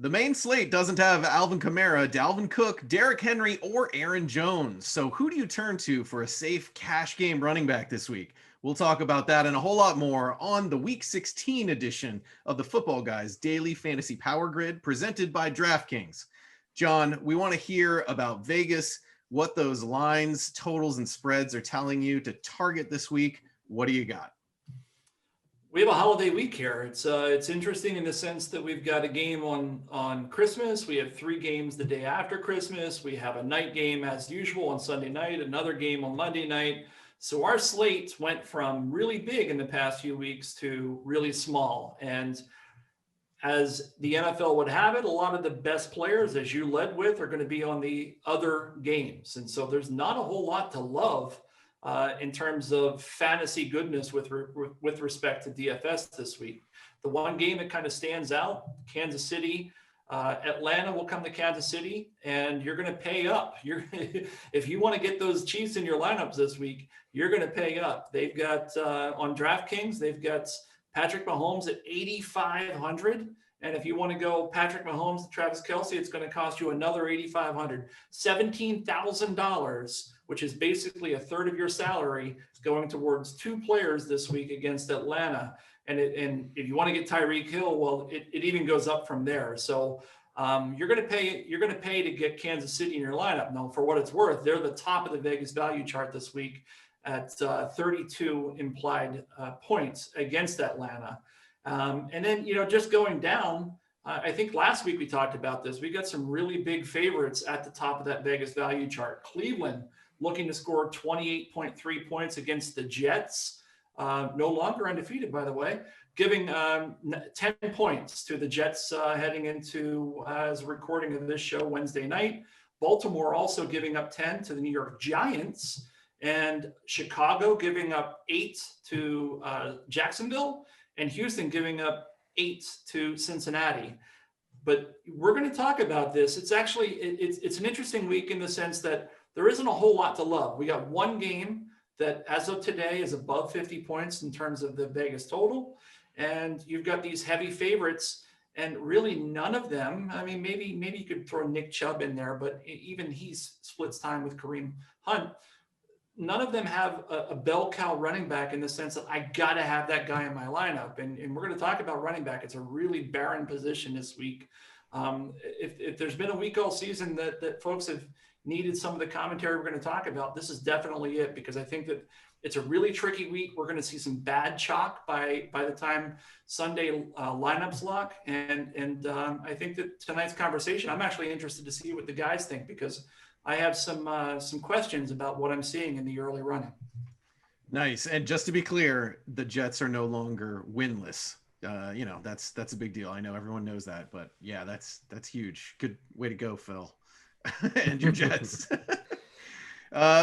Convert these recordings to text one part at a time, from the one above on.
The main slate doesn't have Alvin Kamara, Dalvin Cook, Derrick Henry, or Aaron Jones. So who do you turn to for a safe cash game running back this week? We'll talk about that and a whole lot more on the Week 16 edition of the Footballguys Daily Fantasy Power Grid presented by DraftKings. John, we want to hear about Vegas, what those lines, totals, and spreads are telling you to target this week. What do you got? We have a holiday week here. It's interesting in the sense that we've got a game on Christmas. We have 3 games the day after Christmas. We have a night game as usual on Sunday night, another game on Monday night. So our slate went from really big in the past few weeks to really small. And as the NFL would have it, a lot of the best players, as you led with, are going to be on the other games. And so there's not a whole lot to love in terms of fantasy goodness with respect to DFS this week. The one game that kind of stands out, Kansas City, Atlanta will come to Kansas City, and you're going to pay up. If you want to get those Chiefs in your lineups this week, you're going to pay up. They've got on DraftKings, they've got Patrick Mahomes at 8,500. And if you want to go Patrick Mahomes to Travis Kelce, it's going to cost you another 8,500, $17,000, which is basically a third of your salary, is going towards 2 players this week against Atlanta. And if you want to get Tyreek Hill, well, it even goes up from there. So you're going to pay to get Kansas City in your lineup. Now, for what it's worth, they're the top of the Vegas value chart this week at 32 implied points against Atlanta. And then, just going down, I think last week we talked about this. We got some really big favorites at the top of that Vegas value chart. Cleveland looking to score 28.3 points against the Jets. No longer undefeated, by the way, giving 10 points to the Jets heading into, as a recording of this show, Wednesday night. Baltimore also giving up 10 to the New York Giants, and Chicago giving up 8 to Jacksonville, and Houston giving up 8 to Cincinnati. But we're going to talk about this. It's actually, it's an interesting week in the sense that there isn't a whole lot to love. We got one game that as of today is above 50 points in terms of the Vegas total. And you've got these heavy favorites, and really none of them, I mean, maybe you could throw Nick Chubb in there, but even he splits time with Kareem Hunt. None of them have a bell cow running back in the sense that I got to have that guy in my lineup. And we're going to talk about running back. It's a really barren position this week. If there's been a week all season that folks have needed some of the commentary we're going to talk about, this is definitely it, because I think that it's a really tricky week. We're going to see some bad chalk by the time Sunday lineups lock. And I think that tonight's conversation, I'm actually interested to see what the guys think, because I have some questions about what I'm seeing in the early running. Nice. And just to be clear, the Jets are no longer winless. That's a big deal. I know everyone knows that, but yeah, that's huge. Good way to go, Phil. And your Jets.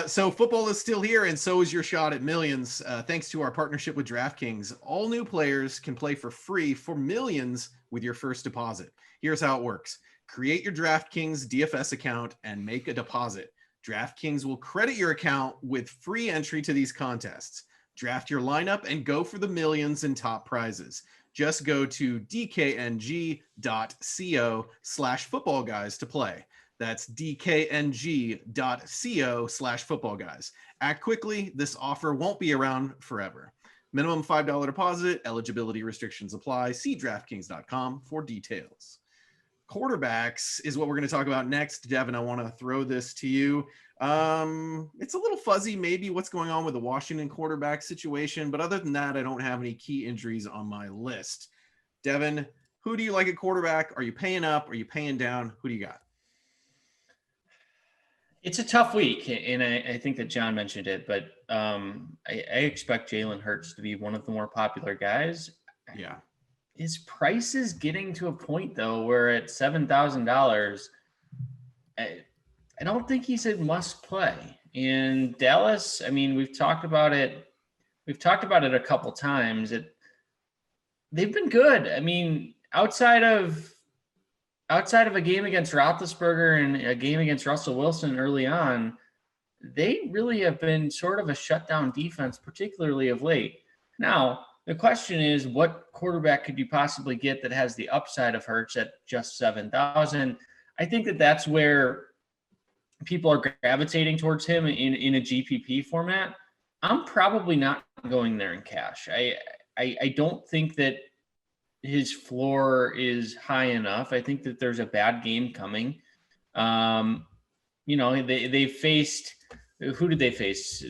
So football is still here, and so is your shot at millions. Thanks to our partnership with DraftKings, all new players can play for free for millions with your first deposit. Here's how it works. Create your DraftKings DFS account and make a deposit. DraftKings will credit your account with free entry to these contests. Draft your lineup and go for the millions in top prizes. Just go to dkng.co/footballguys to play. That's dkng.co/footballguys. Act quickly. This offer won't be around forever. Minimum $5 deposit. Eligibility restrictions apply. See DraftKings.com for details. Quarterbacks is what we're going to talk about next. Devin, I want to throw this to you. It's a little fuzzy, maybe, what's going on with the Washington quarterback situation. But other than that, I don't have any key injuries on my list. Devin, who do you like at quarterback? Are you paying up? Are you paying down? Who do you got? It's a tough week, and I think that John mentioned it, but I expect Jalen Hurts to be one of the more popular guys. Yeah. His price is getting to a point, though, where at $7,000, I don't think he's a must play. In Dallas, I mean, we've talked about it. We've talked about it a couple times. They've been good. I mean, outside of a game against Roethlisberger and a game against Russell Wilson early on, they really have been sort of a shutdown defense, particularly of late. Now, The question is, what quarterback could you possibly get that has the upside of Hurts at just 7,000? I think that's where people are gravitating towards him in a GPP format. I'm probably not going there in cash. I don't think that his floor is high enough. I think that there's a bad game coming. They faced, who did they face?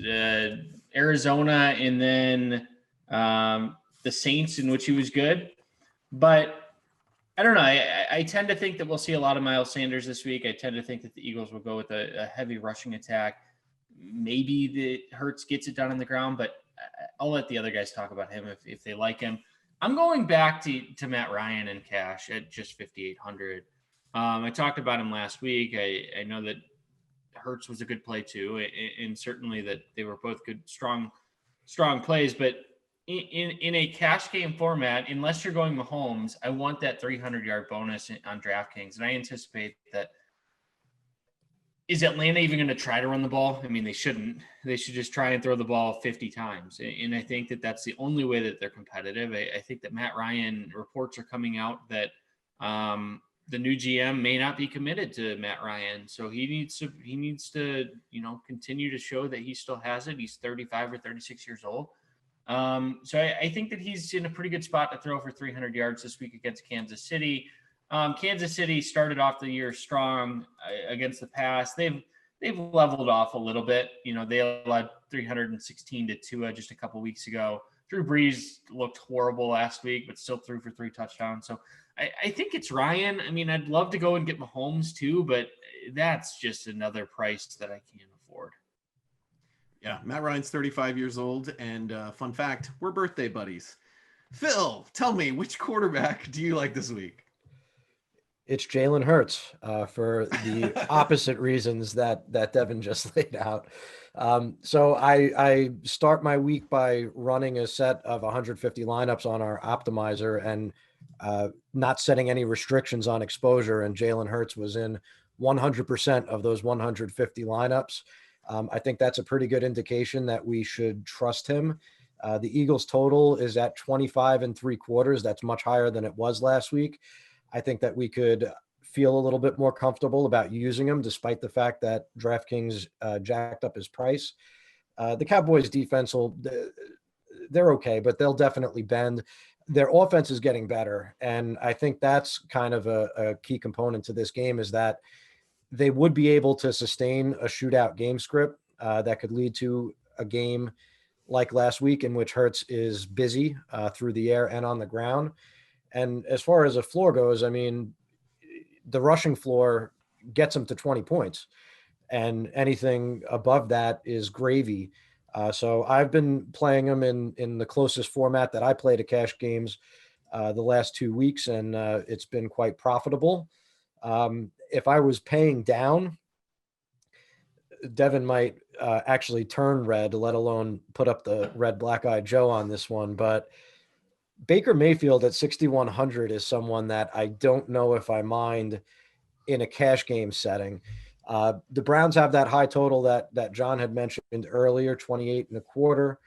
Arizona, and then the Saints, in which he was good. But I don't know. I tend to think that we'll see a lot of Miles Sanders this week. I tend to think that the Eagles will go with a heavy rushing attack. Maybe the Hurts gets it done on the ground, but I'll let the other guys talk about him if they like him. I'm going back to Matt Ryan in cash at just 5,800. I talked about him last week. I know that Hurts was a good play too, and certainly that they were both good, strong plays. But in a cash game format, unless you're going Mahomes, I want that 300-yard bonus on DraftKings, and I anticipate that. Is Atlanta even going to try to run the ball? I mean, they shouldn't. They should just try and throw the ball 50 times. And I think that that's the only way that they're competitive. I think that Matt Ryan, reports are coming out that the new GM may not be committed to Matt Ryan. So he needs to, continue to show that he still has it. He's 35 or 36 years old. So I think that he's in a pretty good spot to throw for 300 yards this week against Kansas City. Kansas City started off the year strong against the pass. They've leveled off a little bit. They allowed 316 to Tua just a couple weeks ago. Drew Brees looked horrible last week, but still threw for 3 touchdowns. So I think it's Ryan. I mean, I'd love to go and get Mahomes too, but that's just another price that I can't afford. Yeah, Matt Ryan's 35 years old, and fun fact, we're birthday buddies. Phil, tell me, which quarterback do you like this week? It's Jalen Hurts for the opposite reasons that Devin just laid out. So I start my week by running a set of 150 lineups on our optimizer and not setting any restrictions on exposure. And Jalen Hurts was in 100% of those 150 lineups. I think that's a pretty good indication that we should trust him. The Eagles total is at 25.75. That's much higher than it was last week. I think that we could feel a little bit more comfortable about using him, despite the fact that DraftKings jacked up his price. The Cowboys defense they're okay, but they'll definitely bend. Their offense is getting better. And I think that's kind of a key component to this game, is that they would be able to sustain a shootout game script that could lead to a game like last week, in which Hurts is busy through the air and on the ground. And as far as a floor goes, I mean, the rushing floor gets him to 20 points, and anything above that is gravy. So I've been playing him in the closest format that I play to cash games the last 2 weeks, and it's been quite profitable. If I was paying down, Devin might actually turn red, let alone put up the red black-eyed Joe on this one. But Baker Mayfield at 6,100 is someone that I don't know if I mind in a cash game setting. The Browns have that high total that John had mentioned earlier, 28.25.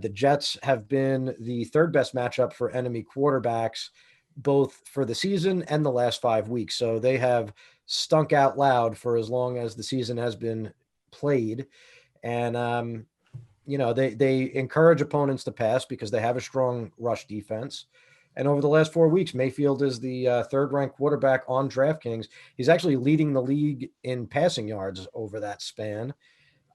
The Jets have been the third best matchup for enemy quarterbacks, both for the season and the last 5 weeks. So they have stunk out loud for as long as the season has been played. And, they encourage opponents to pass because they have a strong rush defense. And over the last 4 weeks, Mayfield is the third-ranked quarterback on DraftKings. He's actually leading the league in passing yards over that span.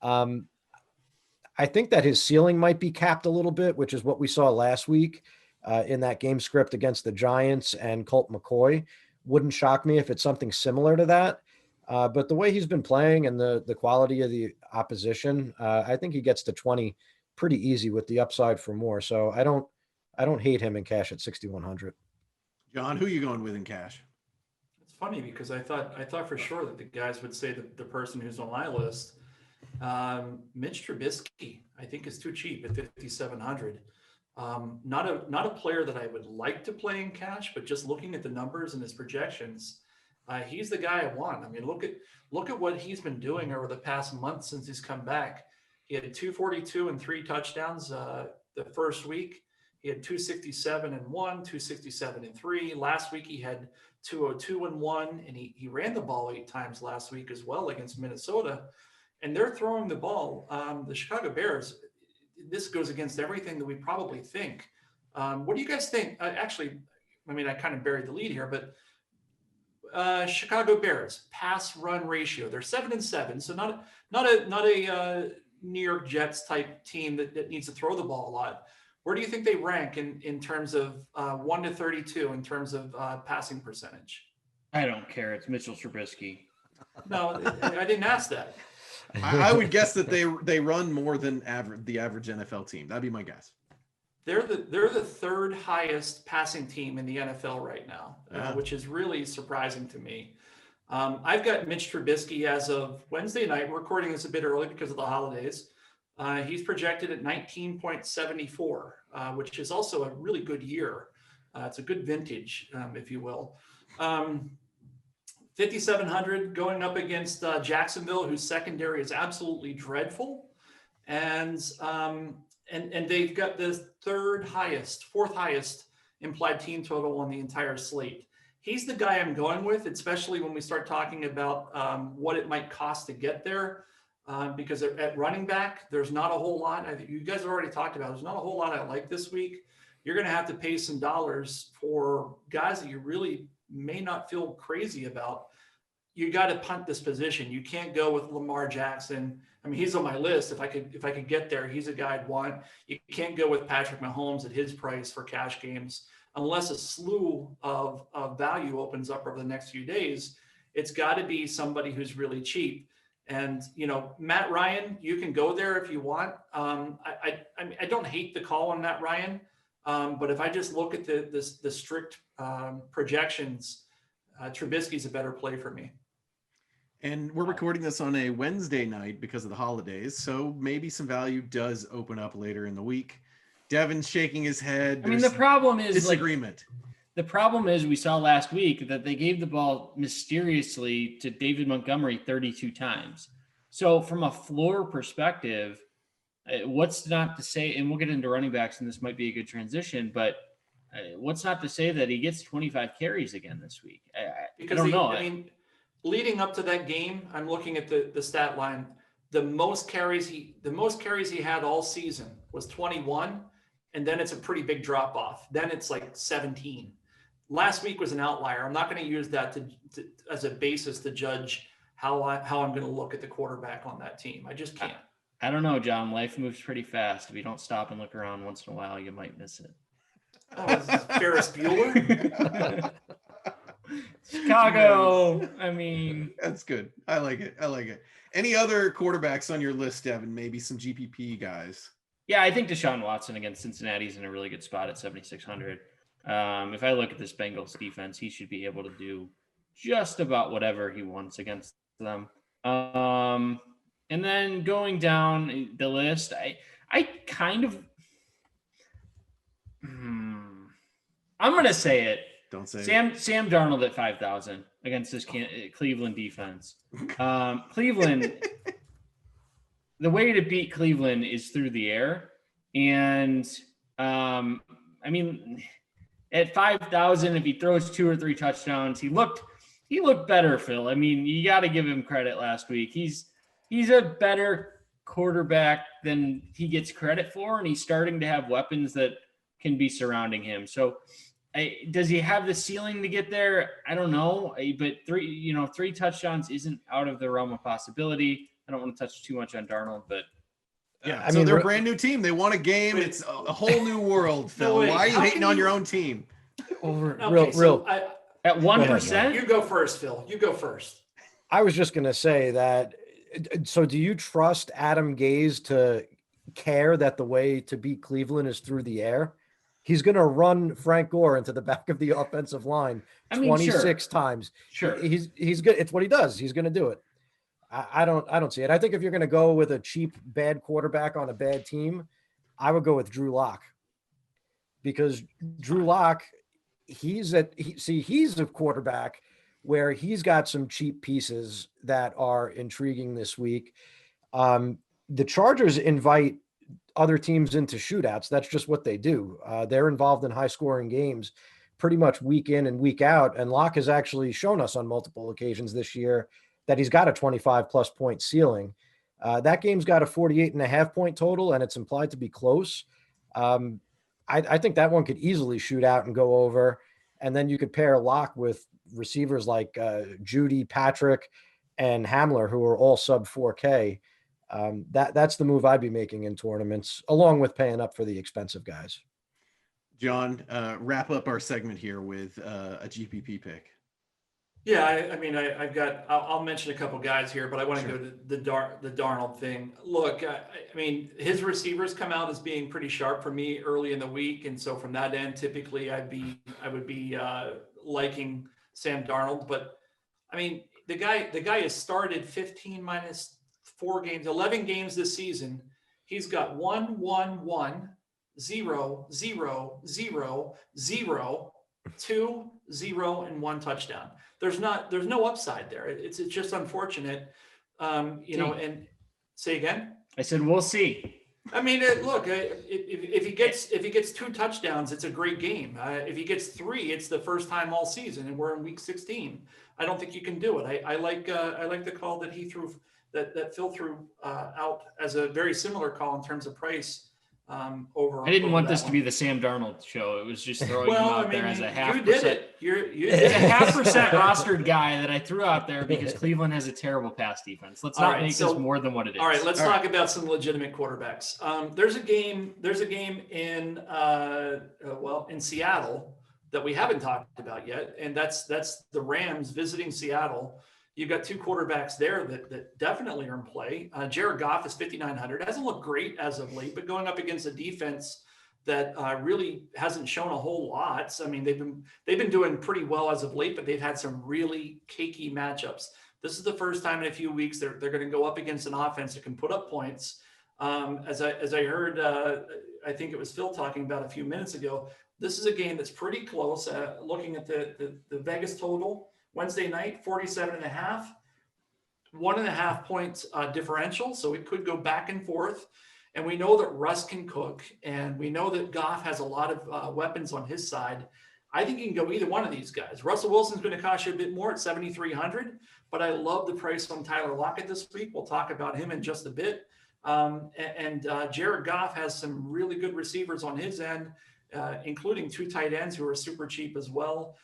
I think that his ceiling might be capped a little bit, which is what we saw last week in that game script against the Giants and Colt McCoy. Wouldn't shock me if it's something similar to that. But the way he's been playing and the quality of the opposition, I think he gets to 20 pretty easy with the upside for more. So I don't hate him in cash at 6,100. John, who are you going with in cash? It's funny because I thought for sure that the guys would say that the person who's on my list, Mitch Trubisky, I think is too cheap at 5,700. Not a player that I would like to play in cash, but just looking at the numbers and his projections, he's the guy I want. I mean, look at what he's been doing over the past month since he's come back. He had 242 and 3 touchdowns the first week. He had 267 and 1, 267 and 3. Last week he had 202 and 1, and he ran the ball 8 times last week as well against Minnesota. And they're throwing the ball. The Chicago Bears, this goes against everything that we probably think. What do you guys think? Actually, I mean, I kind of buried the lead here, but Chicago Bears pass run ratio, they're 7-7. So not a New York Jets type team that needs to throw the ball a lot. Where do you think they rank in terms of 1 to 32 in terms of passing percentage? I don't care. It's Mitchell Trubisky. No, I didn't ask that. I would guess that they run more than the average NFL team. That'd be my guess. They're the third highest passing team in the NFL right now, which is really surprising to me. I've got Mitch Trubisky as of Wednesday night. We're recording this a bit early because of the holidays. He's projected at 19.74, which is also a really good year. It's a good vintage, if you will. 5,700 going up against Jacksonville, whose secondary is absolutely dreadful. And they've got the fourth highest implied team total on the entire slate. He's the guy I'm going with, especially when we start talking about what it might cost to get there. Because at running back, there's not a whole lot. I think you guys have already talked about, there's not a whole lot I like this week. You're going to have to pay some dollars for guys that you really may not feel crazy about. You got to punt this position. You can't go with Lamar Jackson. I mean, he's on my list. If I could get there, he's a guy I'd want. You can't go with Patrick Mahomes at his price for cash games unless a slew of value opens up over the next few days. It's got to be somebody who's really cheap. And, Matt Ryan, you can go there if you want. I don't hate the call on Matt Ryan, but if I just look at the strict projections, Trubisky's a better play for me. And we're recording this on a Wednesday night because of the holidays, so maybe some value does open up later in the week. Devin's shaking his head. I mean, the problem is disagreement. The problem is we saw last week that they gave the ball mysteriously to David Montgomery 32 times. So from a floor perspective, what's not to say, and we'll get into running backs, and this might be a good transition, but what's not to say that he gets 25 carries again this week? I don't know. I mean, leading up to that game, I'm looking at the stat line. The most carries he had all season was 21, and then it's a pretty big drop off. Then it's like 17. Last week was an outlier. I'm not going to use that as a basis to judge how I'm going to look at the quarterback on that team. I just can't. I don't know, John. Life moves pretty fast. If you don't stop and look around once in a while, you might miss it. Oh, is this Ferris Bueller? Chicago. I mean, that's good. I like it. Any other quarterbacks on your list, Devin? Maybe some GPP guys. Yeah, I think Deshaun Watson against Cincinnati's in a really good spot at 7,600. If I look at this Bengals defense, he should be able to do just about whatever he wants against them. And then going down the list, I kind of, I'm going to say it. Don't say Sam Darnold at 5,000 against this Cleveland defense. Cleveland, the way to beat Cleveland is through the air. And I mean, at 5,000, if he throws 2 or 3 touchdowns, he looked better, Phil. I mean, you got to give him credit last week. He's a better quarterback than he gets credit for, and he's starting to have weapons that can be surrounding him. So does he have the ceiling to get there? I don't know, but 3 touchdowns isn't out of the realm of possibility. I don't want to touch too much on Darnold, but yeah. So they're a brand new team. They won a game. It's a whole new world, Phil. Why are you hating on your own team? Real. At 1%? You go first, Phil. You go first. I was just going to say that. So do you trust Adam Gase to care that the way to beat Cleveland is through the air? He's going to run Frank Gore into the back of the offensive line 26 times. Sure. He's good. It's what he does. He's going to do it. I don't see it. I think if you're going to go with a cheap, bad quarterback on a bad team, I would go with Drew Lock, because Drew Lock, he's a quarterback where he's got some cheap pieces that are intriguing this week. The Chargers invite other teams into shootouts. That's just what they do. They're involved in high scoring games pretty much week in and week out. And Locke has actually shown us on multiple occasions this year that he's got a 25+ point ceiling. That game's got a 48.5 point total, and it's implied to be close. I think that one could easily shoot out and go over. And then you could pair Locke with receivers like Judy, Patrick, and Hamler, who are all sub 4K. That's the move I'd be making in tournaments, along with paying up for the expensive guys. John, wrap up our segment here with a GPP pick. Yeah, I'll mention a couple guys here, but I want to go to the Darnold thing. Look, I mean, his receivers come out as being pretty sharp for me early in the week, and so from that end, typically I would be liking Sam Darnold. But I mean, the guy has started 15 minus 4 games, 11 games this season. He's got 1, 1, 1, 0, 0, 0, 0, 2, 0, and 1 touchdown. There's no upside there. It's just unfortunate, And say again. I said we'll see. I mean, look, if he gets 2 touchdowns, it's a great game. If he gets 3, it's the first time all season, and we're in week 16. I don't think you can do it. I like the call that he threw, that Phil threw out as a very similar call in terms of price. I didn't want this to be the Sam Darnold show. It was just throwing him out there as a half. You did it. You did a 0.5% rostered guy that I threw out there because Cleveland has a terrible pass defense. Let's not make this more than what it is. All right, let's talk about some legitimate quarterbacks. There's a game in in Seattle that we haven't talked about yet, and that's the Rams visiting Seattle. You've got 2 quarterbacks there that definitely are in play. Jared Goff is 5,900. Hasn't looked great as of late, but going up against a defense that really hasn't shown a whole lot. So, I mean, they've been doing pretty well as of late, but they've had some really cakey matchups. This is the first time in a few weeks they're going to go up against an offense that can put up points. As I heard, I think it was Phil talking about a few minutes ago. This is a game that's pretty close. Looking at the Vegas total. Wednesday night, 47.5, 1.5 points differential. So it could go back and forth. And we know that Russ can cook, and we know that Goff has a lot of weapons on his side. I think you can go either one of these guys. Russell Wilson's going to cost you a bit more at 7,300, but I love the price on Tyler Lockett this week. We'll talk about him in just a bit. Jared Goff has some really good receivers on his end, including 2 tight ends who are super cheap as well.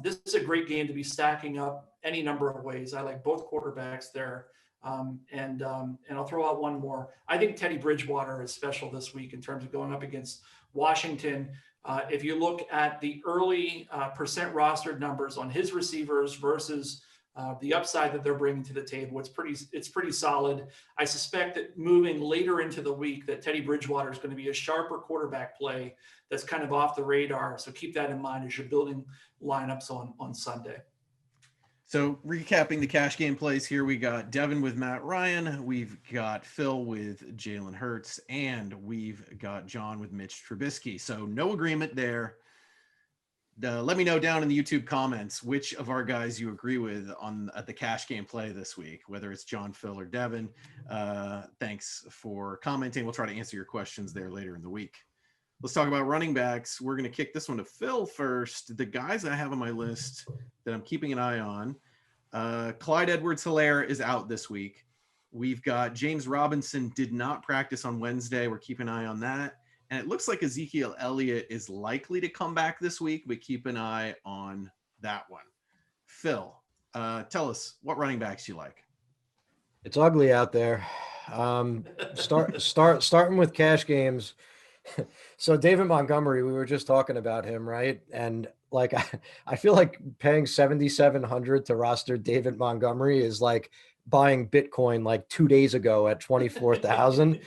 This is a great game to be stacking up any number of ways. I like both quarterbacks there. And I'll throw out one more. I think Teddy Bridgewater is special this week in terms of going up against Washington. If you look at the early percent rostered numbers on his receivers versus the upside that they're bringing to the table, it's pretty solid. I suspect that moving later into the week that Teddy Bridgewater is going to be a sharper quarterback play that's kind of off the radar. So keep that in mind as you're building lineups on Sunday. So recapping the cash game plays here, we got Devin with Matt Ryan, we've got Phil with Jalen Hurts, and we've got John with Mitch Trubisky. So no agreement there. Let me know down in the YouTube comments which of our guys you agree with on the cash game play this week, whether it's John, Phil, or Devin. Thanks for commenting. We'll try to answer your questions there later in the week. Let's talk about running backs. We're going to kick this one to Phil first. The guys I have on my list that I'm keeping an eye on, Clyde Edwards-Helaire is out this week. We've got James Robinson did not practice on Wednesday. We're keeping an eye on that. And it looks like Ezekiel Elliott is likely to come back this week, but keep an eye on that one. Phil, tell us what running backs you like. It's ugly out there. Starting with cash games. So David Montgomery, we were just talking about him, right? And like, I feel like paying $7,700 to roster David Montgomery is like buying Bitcoin like 2 days ago at 24,000.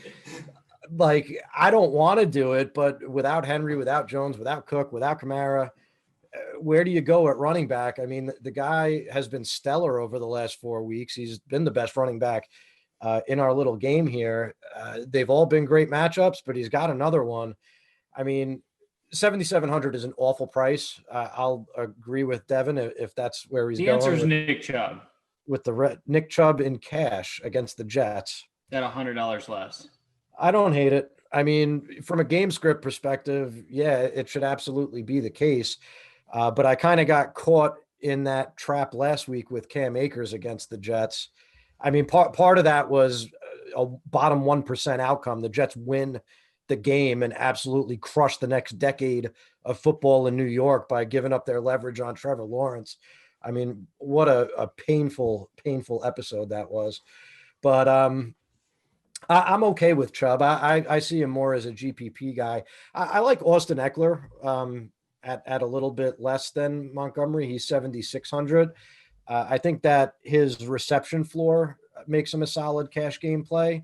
Like, I don't want to do it, but without Henry, without Jones, without Cook, without Kamara, where do you go at running back? I mean, the guy has been stellar over the last 4 weeks. He's been the best running back in our little game here. They've all been great matchups, but he's got another one. I mean, 7,700 is an awful price. I'll agree with Devin if that's where he's going. The answer is Nick Chubb. With the Nick Chubb in cash against the Jets. At $100 less. I don't hate it. I mean, from a game script perspective, yeah, it should absolutely be the case. But I kind of got caught in that trap last week with Cam Akers against the Jets. I mean, part of that was a bottom 1% outcome. The Jets win the game and absolutely crush the next decade of football in New York by giving up their leverage on Trevor Lawrence. I mean, what a painful, painful episode that was. But I'm okay with Chubb. I see him more as a GPP guy. I like Austin Ekeler at a little bit less than Montgomery. He's 7,600. I think that his reception floor makes him a solid cash game play.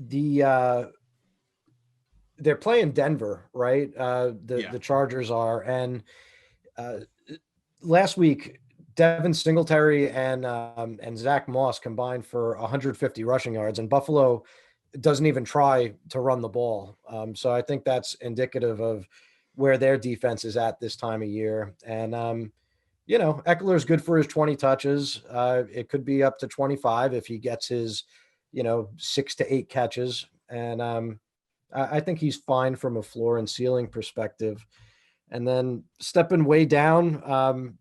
They're playing Denver, right? The Chargers are, and last week Devin Singletary and Zach Moss combined for 150 rushing yards, and Buffalo doesn't even try to run the ball. So I think that's indicative of where their defense is at this time of year. And Eckler's good for his 20 touches. It could be up to 25 if he gets his 6 to 8 catches. And I think he's fine from a floor and ceiling perspective. And then stepping way down,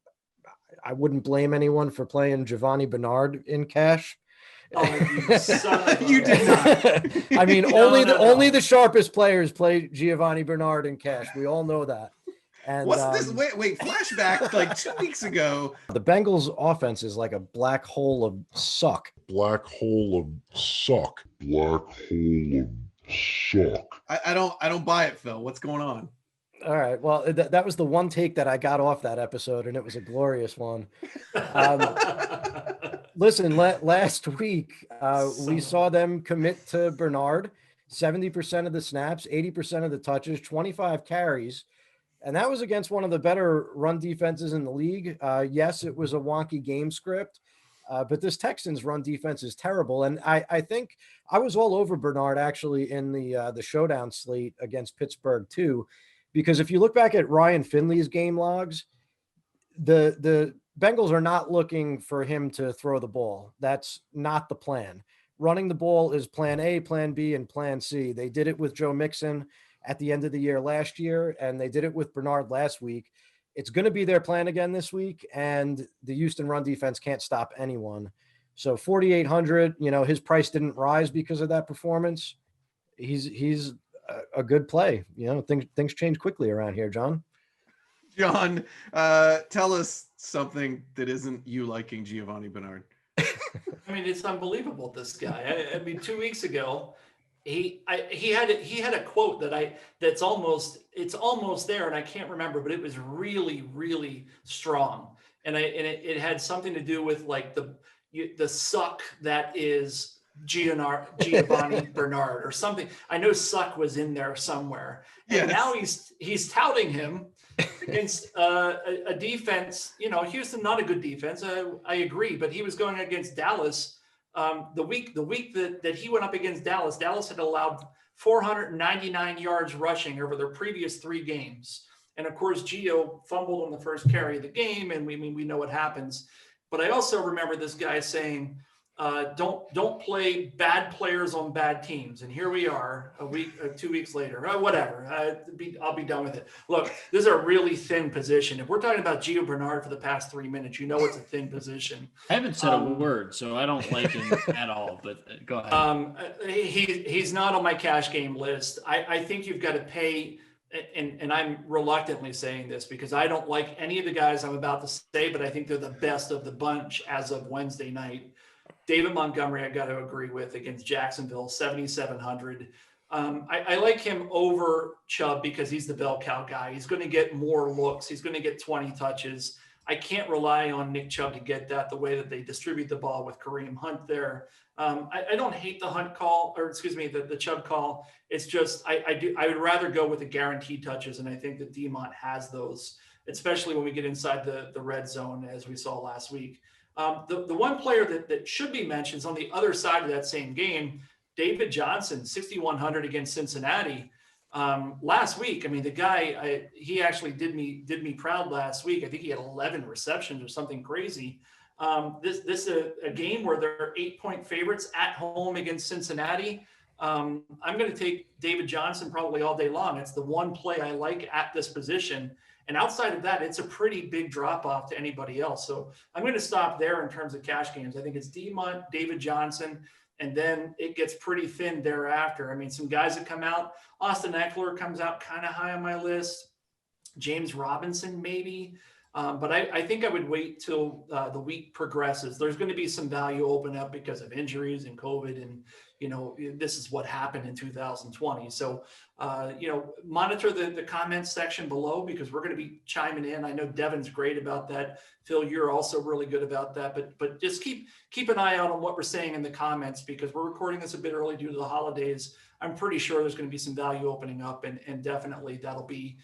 I wouldn't blame anyone for playing Giovanni Bernard in cash. Oh, you did not. I mean, only the sharpest players play Giovanni Bernard in cash. We all know that. And what's this? Wait, flashback like 2 weeks ago. The Bengals offense is like a black hole of suck. Black hole of suck. Black hole of suck. I don't buy it, Phil. What's going on? All right. Well, that was the one take that I got off that episode, and it was a glorious one. Listen, last week we saw them commit to Bernard, 70% of the snaps, 80% of the touches, 25 carries. And that was against one of the better run defenses in the league. Yes, it was a wonky game script, but this Texans run defense is terrible. And I think I was all over Bernard actually in the showdown slate against Pittsburgh too. Because if you look back at Ryan Finley's game logs, the Bengals are not looking for him to throw the ball. That's not the plan. Running the ball is plan A, plan B, and plan C. They did it with Joe Mixon at the end of the year last year, and they did it with Bernard last week. It's going to be their plan again this week, and the Houston run defense can't stop anyone. So 4,800, his price didn't rise because of that performance. He's a good play. Things change quickly around here, John. John, tell us something that isn't you liking Giovanni Bernard. I mean, it's unbelievable. This guy. I mean, 2 weeks ago, he had a quote that's almost there, and I can't remember, but it was really, really strong, and it had something to do with like the suck that is Giovanni Bernard or something. I know suck was in there somewhere. And now he's touting him against a defense. Houston, not a good defense. I agree, but he was going against Dallas. The week that he went up against Dallas had allowed 499 yards rushing over their previous 3 games. And of course, Gio fumbled on the first carry of the game, and we know what happens. But I also remember this guy saying, don't play bad players on bad teams. And here we are 2 weeks later, whatever. I'll be done with it. Look, this is a really thin position. If we're talking about Gio Bernard for the past 3 minutes, it's a thin position. I haven't said a word, so I don't like him at all, but go ahead. He's not on my cash game list. I think you've got to pay, and I'm reluctantly saying this because I don't like any of the guys I'm about to say, but I think they're the best of the bunch as of Wednesday night. David Montgomery, I got to agree with against Jacksonville, 7,700. I like him over Chubb because he's the bell cow guy. He's going to get more looks. He's going to get 20 touches. I can't rely on Nick Chubb to get that the way that they distribute the ball with Kareem Hunt there. I don't hate the Hunt call, or excuse me, the Chubb call. It's just I would rather go with the guaranteed touches, and I think that DeMont has those, especially when we get inside the red zone as we saw last week. The one player that should be mentioned is on the other side of that same game, David Johnson, 6,100 against Cincinnati. Last week, I mean, the guy, he actually did me proud last week. I think he had 11 receptions or something crazy. This is a game where they're 8-point favorites at home against Cincinnati. I'm going to take David Johnson probably all day long. It's the one play I like at this position. And outside of that, it's a pretty big drop off to anybody else. So I'm going to stop there in terms of cash games. I think it's D-Mont, David Johnson, and then it gets pretty thin thereafter. I mean, some guys that come out, Austin Ekeler comes out kind of high on my list. James Robinson, maybe. But I think I would wait till the week progresses. There's going to be some value open up because of injuries and COVID, and this is what happened in 2020. So monitor the comments section below, because we're going to be chiming in. I know Devin's great about that. Phil, you're also really good about that. But just keep an eye out on what we're saying in the comments, because we're recording this a bit early due to the holidays. I'm pretty sure there's going to be some value opening up, and definitely that'll be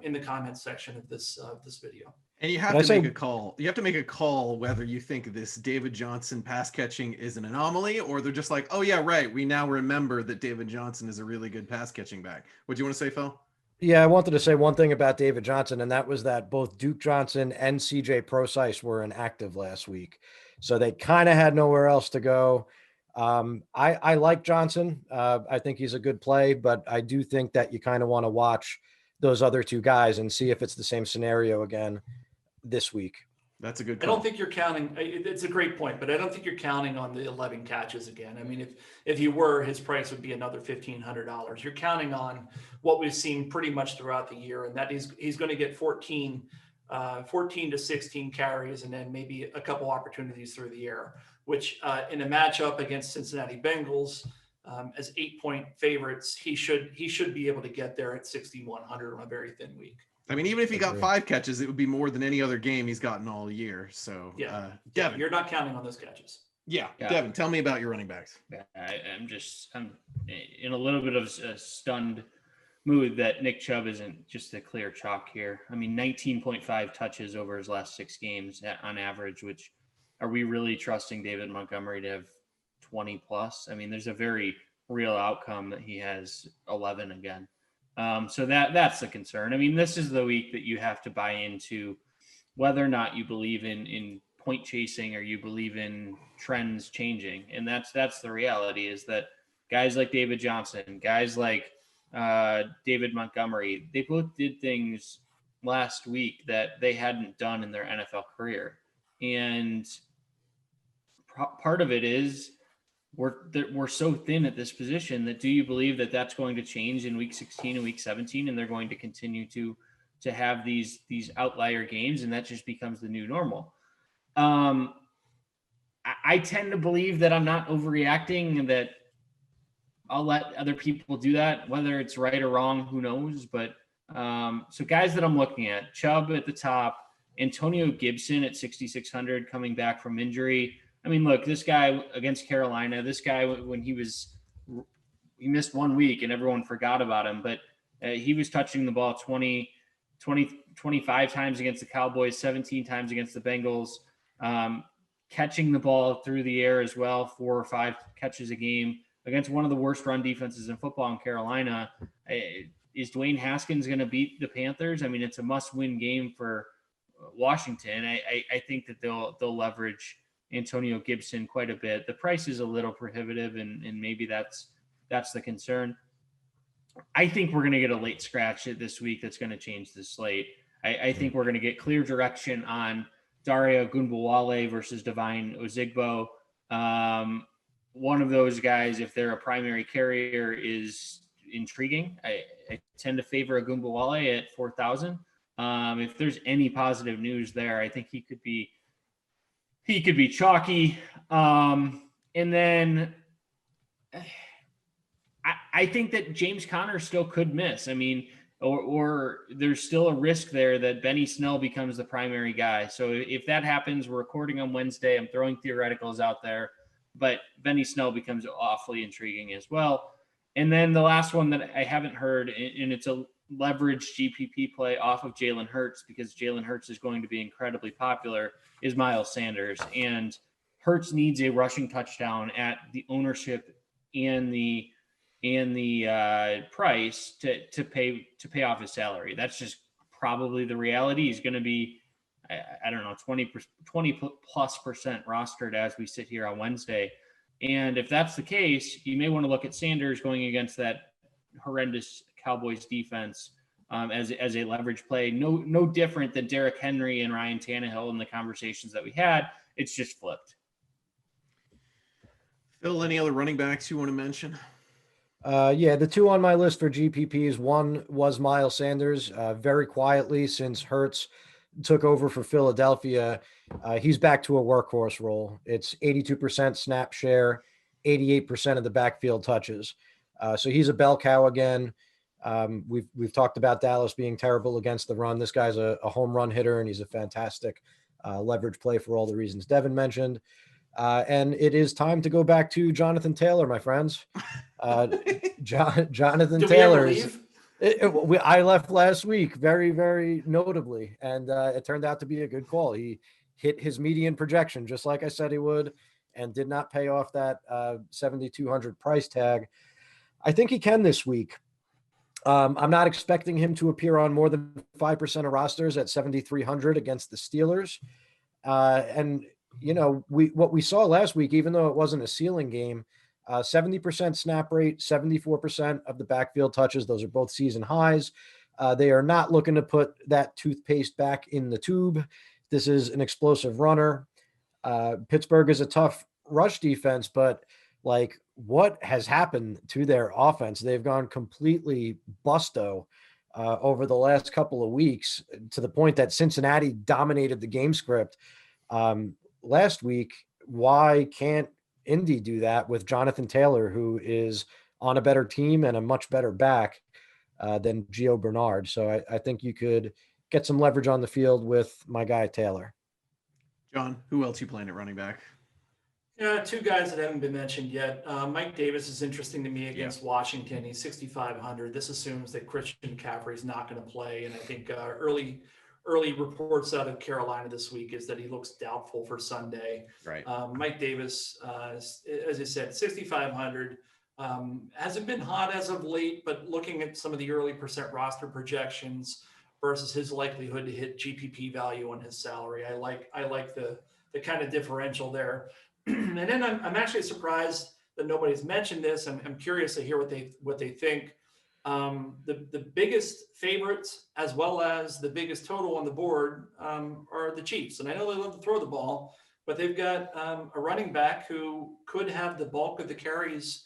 in the comments section of this video. And you have to make a call. You have to make a call whether you think this David Johnson pass catching is an anomaly, or they're just like, oh yeah, right, we now remember that David Johnson is a really good pass catching back. What do you want to say, Phil? Yeah, I wanted to say one thing about David Johnson, and that was that both Duke Johnson and CJ Prosise were inactive last week. So they kind of had nowhere else to go. I like Johnson. I think he's a good play, but I do think that you kind of want to watch those other two guys and see if it's the same scenario again this week. That's a good call. I don't think you're counting. It's a great point, but I don't think you're counting on the 11 catches again. I mean, if you were, his price would be another $1,500. You're counting on what we've seen pretty much throughout the year, and that he's going to get 14 to 16 carries, and then maybe a couple opportunities through the air, which in a matchup against Cincinnati Bengals, as 8-point favorites, he should be able to get there at 6,100 on a very thin week. I mean, even if he got 5 catches, it would be more than any other game he's gotten all year. So, Devin, you're not counting on those catches. Yeah. Devin, tell me about your running backs. I'm in a little bit of a stunned mood that Nick Chubb isn't just a clear chalk here. I mean, 19.5 touches over his last 6 games on average, which are we really trusting David Montgomery to have 20 plus? I mean, there's a very real outcome that he has 11 again. So that's the concern. I mean, this is the week that you have to buy into whether or not you believe in point chasing or you believe in trends changing. And that's the reality, is that guys like David Johnson, guys like David Montgomery, they both did things last week that they hadn't done in their NFL career. And part of it is we're so thin at this position that do you believe that that's going to change in week 16 and week 17, and they're going to continue to have these outlier games, and that just becomes the new normal? I tend to believe that I'm not overreacting and that I'll let other people do that, whether it's right or wrong, who knows? But so guys that I'm looking at, Chubb at the top, Antonio Gibson at 6,600 coming back from injury. I mean, look, this guy against Carolina, when he missed 1 week and everyone forgot about him, but he was touching the ball 25 times against the Cowboys, 17 times against the Bengals, catching the ball through the air as well, 4 or 5 catches a game against one of the worst run defenses in football in Carolina. Is Dwayne Haskins going to beat the Panthers? I mean, it's a must-win game for Washington. I think that they'll leverage Antonio Gibson quite a bit. The price is a little prohibitive, and maybe that's the concern. I think we're going to get a late scratch this week that's going to change the slate. I think we're going to get clear direction on Dario Gunbowale versus Devine Ozigbo. One of those guys, if they're a primary carrier, is intriguing. I tend to favor Gunbowale at 4,000. If there's any positive news there, I think he could be chalky. And then I think that James Conner still could miss. I mean, or there's still a risk there that Benny Snell becomes the primary guy. So if that happens, we're recording on Wednesday. I'm throwing theoreticals out there, but Benny Snell becomes awfully intriguing as well. And then the last one that I haven't heard, and it's a leverage GPP play off of Jalen Hurts, because Jalen Hurts is going to be incredibly popular, is Miles Sanders. And Hurts needs a rushing touchdown at the ownership and the price to pay off his salary. That's just probably the reality. He's going to be, I don't know, 20 plus % rostered as we sit here on Wednesday. And if that's the case, you may want to look at Sanders going against that horrendous Cowboys defense as a leverage play. No different than Derrick Henry and Ryan Tannehill in the conversations that we had. It's just flipped. Phil, any other running backs you want to mention? Yeah, the two on my list for GPPs, one was Miles Sanders, very quietly since Hurts took over for Philadelphia. He's back to a workhorse role. It's 82% snap share, 88% of the backfield touches. So he's a bell cow again. We've talked about Dallas being terrible against the run. This guy's a home run hitter, and he's a fantastic leverage play for all the reasons Devin mentioned. And it is time to go back to Jonathan Taylor, my friends. Jonathan Taylor is. I left last week very, very notably, and it turned out to be a good call. He hit his median projection, just like I said he would, and did not pay off that 7,200 price tag. I think he can this week. I'm not expecting him to appear on more than 5% of rosters at 7,300 against the Steelers. And you know, what we saw last week, even though it wasn't a ceiling game, 70% snap rate, 74% of the backfield touches. Those are both season highs. They are not looking to put that toothpaste back in the tube. This is an explosive runner. Pittsburgh is a tough rush defense, but like, what has happened to their offense? They've gone completely busto over the last couple of weeks, to the point that Cincinnati dominated the game script last week. Why can't Indy do that with Jonathan Taylor, who is on a better team and a much better back than Gio Bernard? So I think you could get some leverage on the field with my guy Taylor. John, who else you playing at running back? Yeah, two guys that haven't been mentioned yet. Mike Davis is interesting to me against Washington. He's 6,500. This assumes that Christian McCaffrey is not going to play, and I think early reports out of Carolina this week is that he looks doubtful for Sunday. Right. Mike Davis, as I said, 6,500. Hasn't been hot as of late, but looking at some of the early percent roster projections versus his likelihood to hit GPP value on his salary, I like the kind of differential there. And then I'm actually surprised that nobody's mentioned this. I'm curious to hear what they think. The biggest favorites, as well as the biggest total on the board, are the Chiefs. And I know they love to throw the ball, but they've got a running back who could have the bulk of the carries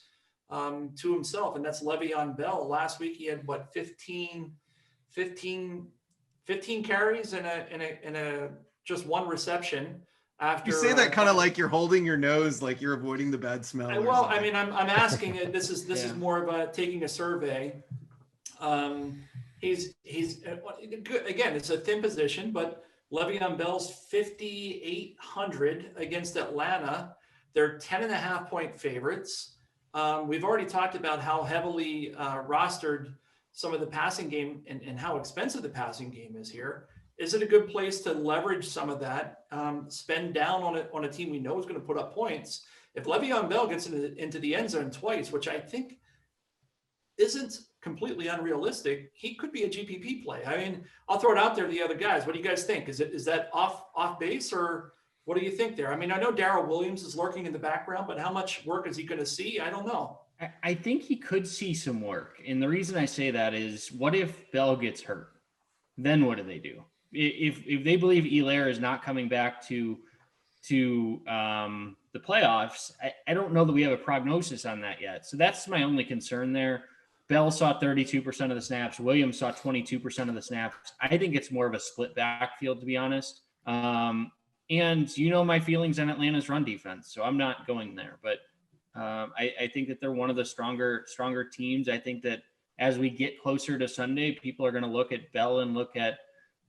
to himself, and that's Le'Veon Bell. Last week he had 15 carries and a just one reception. After you say that kind of like you're holding your nose, like you're avoiding the bad smell. Well, I mean, I'm asking it. This is more of a taking a survey. He's again, it's a thin position, but Le'Veon Bell's 5,800 against Atlanta. They're 10.5 point favorites. We've already talked about how heavily rostered some of the passing game and how expensive the passing game is here. Is it a good place to leverage some of that, spend down on a team we know is going to put up points? If Le'Veon Bell gets into the end zone twice, which I think isn't completely unrealistic, he could be a GPP play. I mean, I'll throw it out there to the other guys. What do you guys think? Is that off base, or what do you think there? I mean, I know Darrell Williams is lurking in the background, but how much work is he going to see? I don't know. I think he could see some work. And the reason I say that is, what if Bell gets hurt? Then what do they do? If they believe Ekeler is not coming back to the playoffs, I don't know that we have a prognosis on that yet. So that's my only concern there. Bell saw 32% of the snaps. Williams saw 22% of the snaps. I think it's more of a split backfield, to be honest. And you know my feelings on Atlanta's run defense, so I'm not going there. But I think that they're one of the stronger teams. I think that as we get closer to Sunday, people are going to look at Bell and look at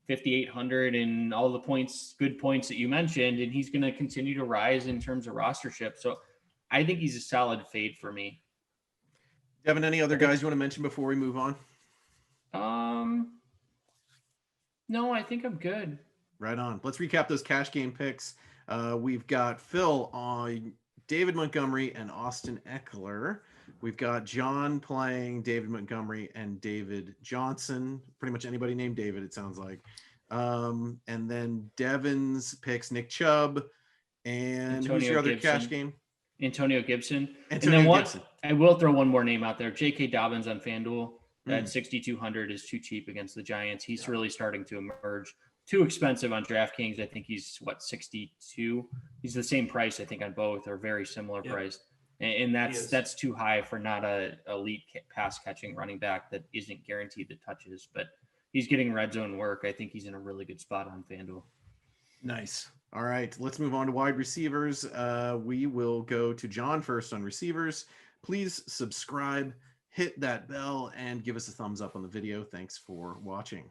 5,800 and all the good points that you mentioned, and he's going to continue to rise in terms of rostership. So I think he's a solid fade for me. Devin, any other guys you want to mention before we move on? No, I think I'm good. Right on. Let's recap those cash game picks. We've got Phil on David Montgomery and Austin Ekeler. We've got John playing David Montgomery and David Johnson. Pretty much anybody named David, it sounds like. And then Devin's picks Nick Chubb. And Antonio who's your other Gibson. cash game? Antonio Gibson. Antonio and then Gibson. I will throw one more name out there. J.K. Dobbins on FanDuel. At Mm. 6,200 is too cheap against the Giants. He's really starting to emerge. Too expensive on DraftKings. I think he's 62. He's the same price, I think, on both, or very similar price. And that's too high for not a elite pass catching running back that isn't guaranteed the touches. But he's getting red zone work. I think he's in a really good spot on FanDuel. Nice. All right, let's move on to wide receivers. We will go to John first on receivers. Please subscribe, hit that bell, and give us a thumbs up on the video. Thanks for watching.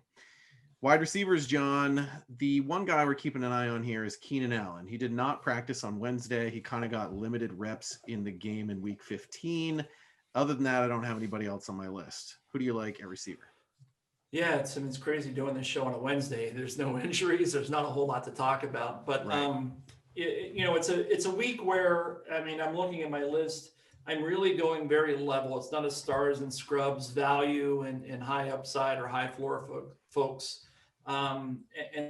Wide receivers, John. The one guy we're keeping an eye on here is Keenan Allen. He did not practice on Wednesday. He kind of got limited reps in the game in week 15. Other than that, I don't have anybody else on my list. Who do you like at receiver? Yeah, it's crazy doing this show on a Wednesday. There's no injuries. There's not a whole lot to talk about. But, Right. it's a week where, I'm looking at my list. I'm really going very level. It's not a stars and scrubs value and high upside or high floor folks. And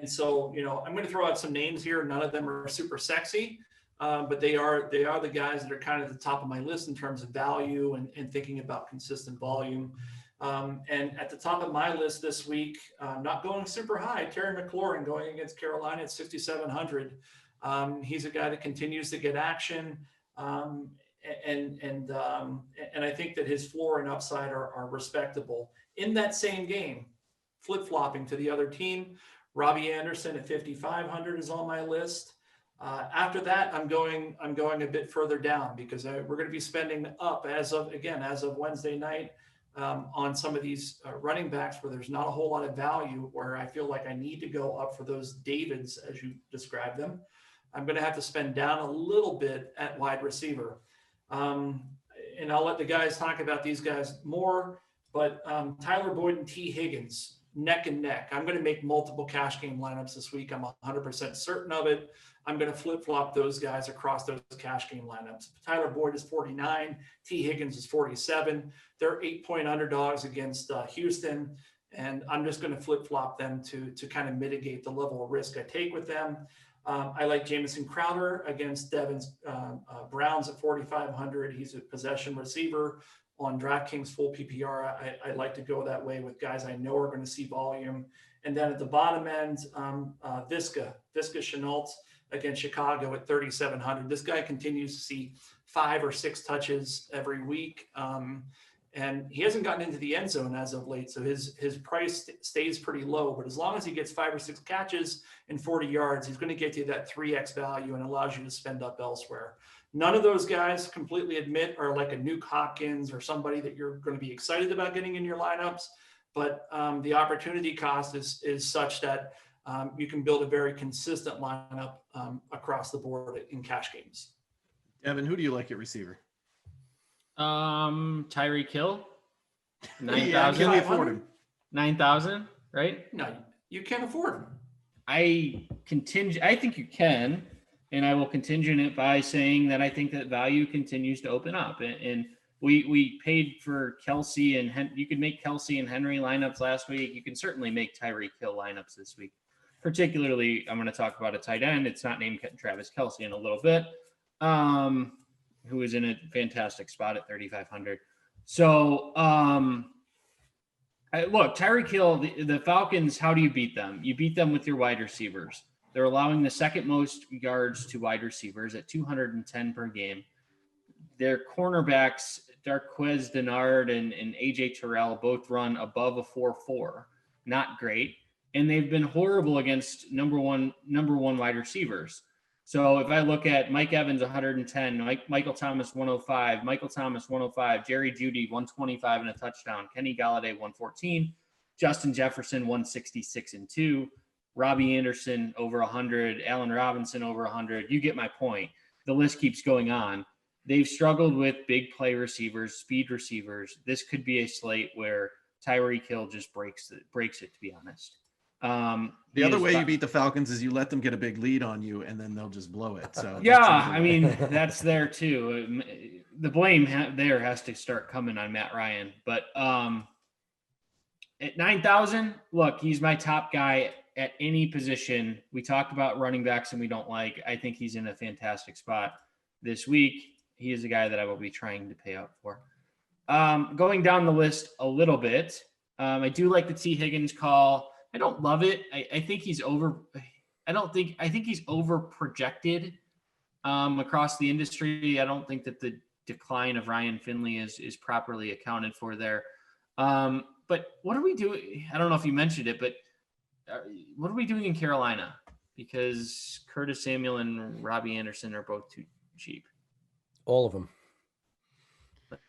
so, I'm going to throw out some names here. None of them are super sexy, but they are the guys that are kind of at the top of my list in terms of value and thinking about consistent volume. And at the top of my list this week, not going super high, Terry McLaurin going against Carolina at 6,700. He's a guy that continues to get action. And I think that his floor and upside are respectable. In that same game, flip-flopping to the other team, Robby Anderson at 5,500 is on my list. After that, I'm going a bit further down because we're going to be spending up as of Wednesday night on some of these running backs where there's not a whole lot of value, where I feel like I need to go up for those Davids, as you described them. I'm going to have to spend down a little bit at wide receiver. And I'll let the guys talk about these guys more, but Tyler Boyd and T. Higgins, neck and neck. I'm going to make multiple cash game lineups this week. I'm 100% certain of it. I'm going to flip-flop those guys across those cash game lineups. Tyler Boyd is 49. T. Higgins is 47. They're 8-point underdogs against Houston, and I'm just going to flip-flop them to kind of mitigate the level of risk I take with them. I like Jamison Crowder against Devin's Browns at 4,500. He's a possession receiver on DraftKings full PPR. I like to go that way with guys I know are going to see volume. And then at the bottom end, Visca Chenault against Chicago at 3,700. This guy continues to see 5 or 6 touches every week. And he hasn't gotten into the end zone as of late, so his price stays pretty low. But as long as he gets 5 or 6 catches and 40 yards, he's going to get you that 3x value and allows you to spend up elsewhere. None of those guys, completely admit, are like a Nuke Hopkins or somebody that you're going to be excited about getting in your lineups. But the opportunity cost is such that you can build a very consistent lineup across the board in cash games. Devin, who do you like at receiver? Tyreek Hill, 9,000. Yeah, can we afford him? 9,000, right? No, you can't afford him. I think you can, and I will contingent it by saying that I think that value continues to open up. And we paid for Kelsey and you could make Kelsey and Henry lineups last week. You can certainly make Tyreek Hill lineups this week. Particularly, I'm going to talk about a tight end. It's not named Travis Kelsey in a little bit. Who is in a fantastic spot at 3,500. So, look, Tyreek Hill, the Falcons, how do you beat them? You beat them with your wide receivers. They're allowing the second most yards to wide receivers at 210 per game. Their cornerbacks, Darqueze Dennard and AJ Terrell, both run above a 4.4. Not great. And they've been horrible against number one wide receivers. So if I look at Mike Evans, 110, Michael Thomas, 105, Michael Thomas, 105, Jerry Jeudy, 125 and a touchdown, Kenny Galladay, 114, Justin Jefferson, 166 and 2, Robby Anderson, over 100, Allen Robinson, over 100. You get my point. The list keeps going on. They've struggled with big play receivers, speed receivers. This could be a slate where Tyreek Hill just breaks it, to be honest. The other way you beat the Falcons is you let them get a big lead on you and then they'll just blow it. So yeah, I mean, that's there too. The blame there has to start coming on Matt Ryan. But at 9,000, look, he's my top guy at any position. We talked about running backs and we don't like. I think he's in a fantastic spot this week. he is a guy that I will be trying to pay up for. Going down the list a little bit, I do like the T. Higgins call. I don't love it. I think he's over. I think he's over projected across the industry. I don't think that the decline of Ryan Finley is properly accounted for there. But what are we doing? I don't know if you mentioned it, but what are we doing in Carolina? Because Curtis Samuel and Robbie Anderson are both too cheap. All of them.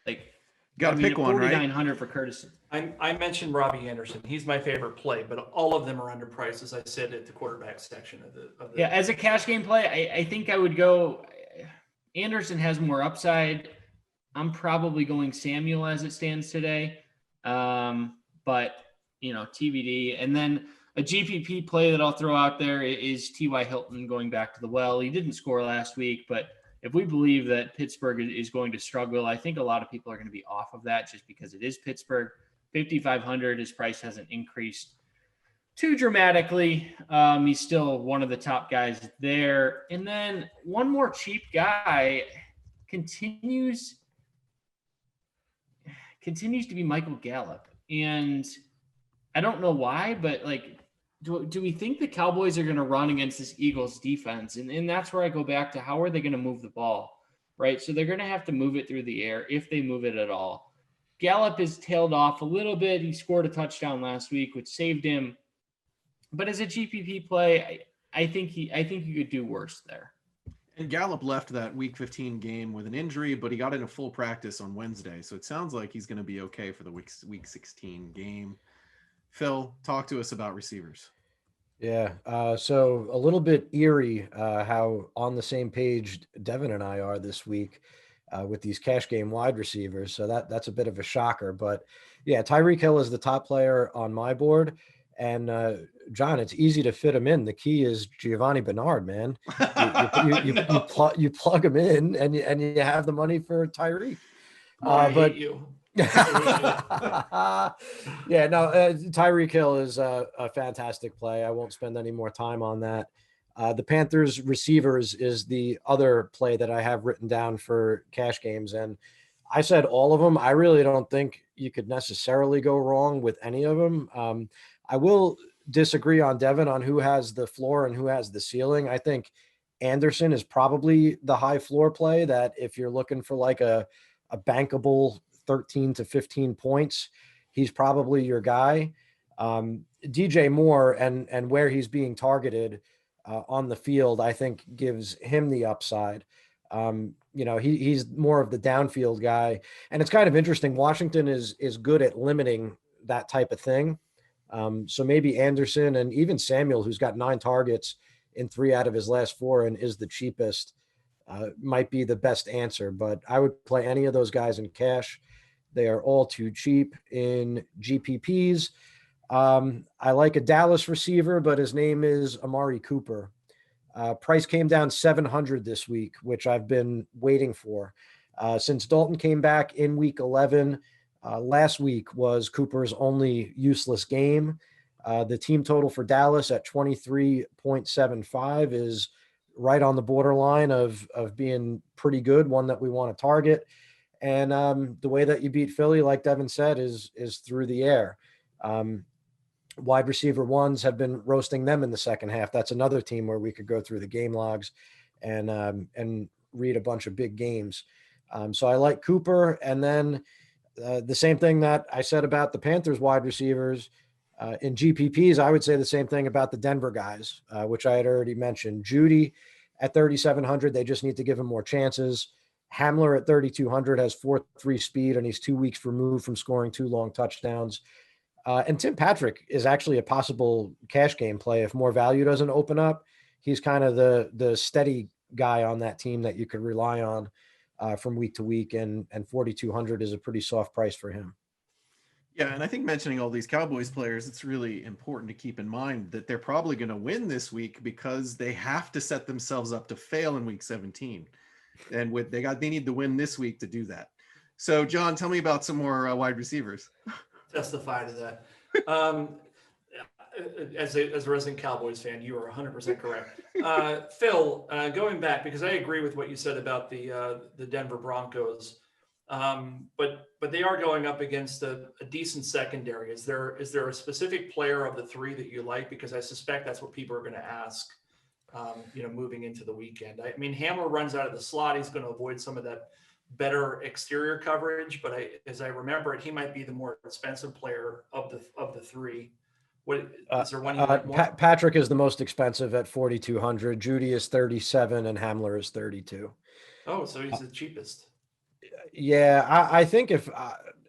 Like, Got to pick one, right? 4,900 for Curtis. I mentioned Robbie Anderson. He's my favorite play, but all of them are underpriced, as I said at the quarterback section of the. Yeah, as a cash game play, I think I would go. Anderson has more upside. I'm probably going Samuel as it stands today, but TBD. And then a GPP play that I'll throw out there is T.Y. Hilton going back to the well. He didn't score last week, but if we believe that Pittsburgh is going to struggle, I think a lot of people are going to be off of that just because it is Pittsburgh. 5,500, his price hasn't increased too dramatically. He's still one of the top guys there. And then one more cheap guy continues to be Michael Gallup. And I don't know why, but do we think the Cowboys are going to run against this Eagles defense? And that's where I go back to how are they going to move the ball, right? So they're going to have to move it through the air if they move it at all. Gallup has tailed off a little bit. He scored a touchdown last week, which saved him. But as a GPP play, I think he could do worse there. And Gallup left that Week 15 game with an injury, but he got into full practice on Wednesday. So it sounds like he's going to be okay for the Week 16 game. Phil, talk to us about receivers. Yeah, so a little bit eerie how on the same page Devin and I are this week with these cash game wide receivers. So that's a bit of a shocker. But yeah, Tyreek Hill is the top player on my board. And John, it's easy to fit him in. The key is Giovanni Bernard, man. You plug him in and you have the money for Tyreek. I hate you. Yeah, no, Tyreek Hill is a fantastic play. I won't spend any more time on that. The Panthers receivers is the other play that I have written down for cash games. And I said all of them. I really don't think you could necessarily go wrong with any of them. I will disagree on Devin on who has the floor and who has the ceiling. I think Anderson is probably the high floor play that if you're looking for like a bankable 13 to 15 points, he's probably your guy. DJ Moore and where he's being targeted on the field, I think gives him the upside. He's more of the downfield guy. And it's kind of interesting. Washington is good at limiting that type of thing. So maybe Anderson and even Samuel, who's got 9 targets in 3 out of his last 4 and is the cheapest, might be the best answer. But I would play any of those guys in cash. They are all too cheap in GPPs. I like a Dallas receiver, but his name is Amari Cooper. Price came down 700 this week, which I've been waiting for. Since Dalton came back in week 11, last week was Cooper's only useless game. The team total for Dallas at 23.75 is right on the borderline of being pretty good, one that we want to target. And the way that you beat Philly, like Devin said, is through the air. Wide receiver ones have been roasting them in the second half. That's another team where we could go through the game logs and read a bunch of big games. So I like Cooper. And then the same thing that I said about the Panthers wide receivers in GPPs, I would say the same thing about the Denver guys, which I had already mentioned. Judy at 3,700, they just need to give him more chances. Hamler at 3,200 has 4.3 speed, and he's 2 weeks removed from scoring 2 long touchdowns. And Tim Patrick is actually a possible cash game play. If more value doesn't open up, he's kind of the steady guy on that team that you could rely on from week to week. And 4,200 is a pretty soft price for him. Yeah, and I think mentioning all these Cowboys players, it's really important to keep in mind that they're probably going to win this week because they have to set themselves up to fail in week 17. And they need to win this week to do that. So, John, tell me about some more wide receivers. Testify to that. as a resident Cowboys fan, you are 100% correct. Phil, going back, because I agree with what you said about the Denver Broncos, but they are going up against a decent secondary. Is there a specific player of the three that you like? Because I suspect that's what people are going to ask, moving into the weekend. I mean, Hamler runs out of the slot. He's going to avoid some of that better exterior coverage, but as I remember it, he might be the more expensive player of the three. What is there one you like more? Patrick is the most expensive at 4,200. Judy is 37 and Hamler is 32. Oh, so he's the cheapest. Yeah, I think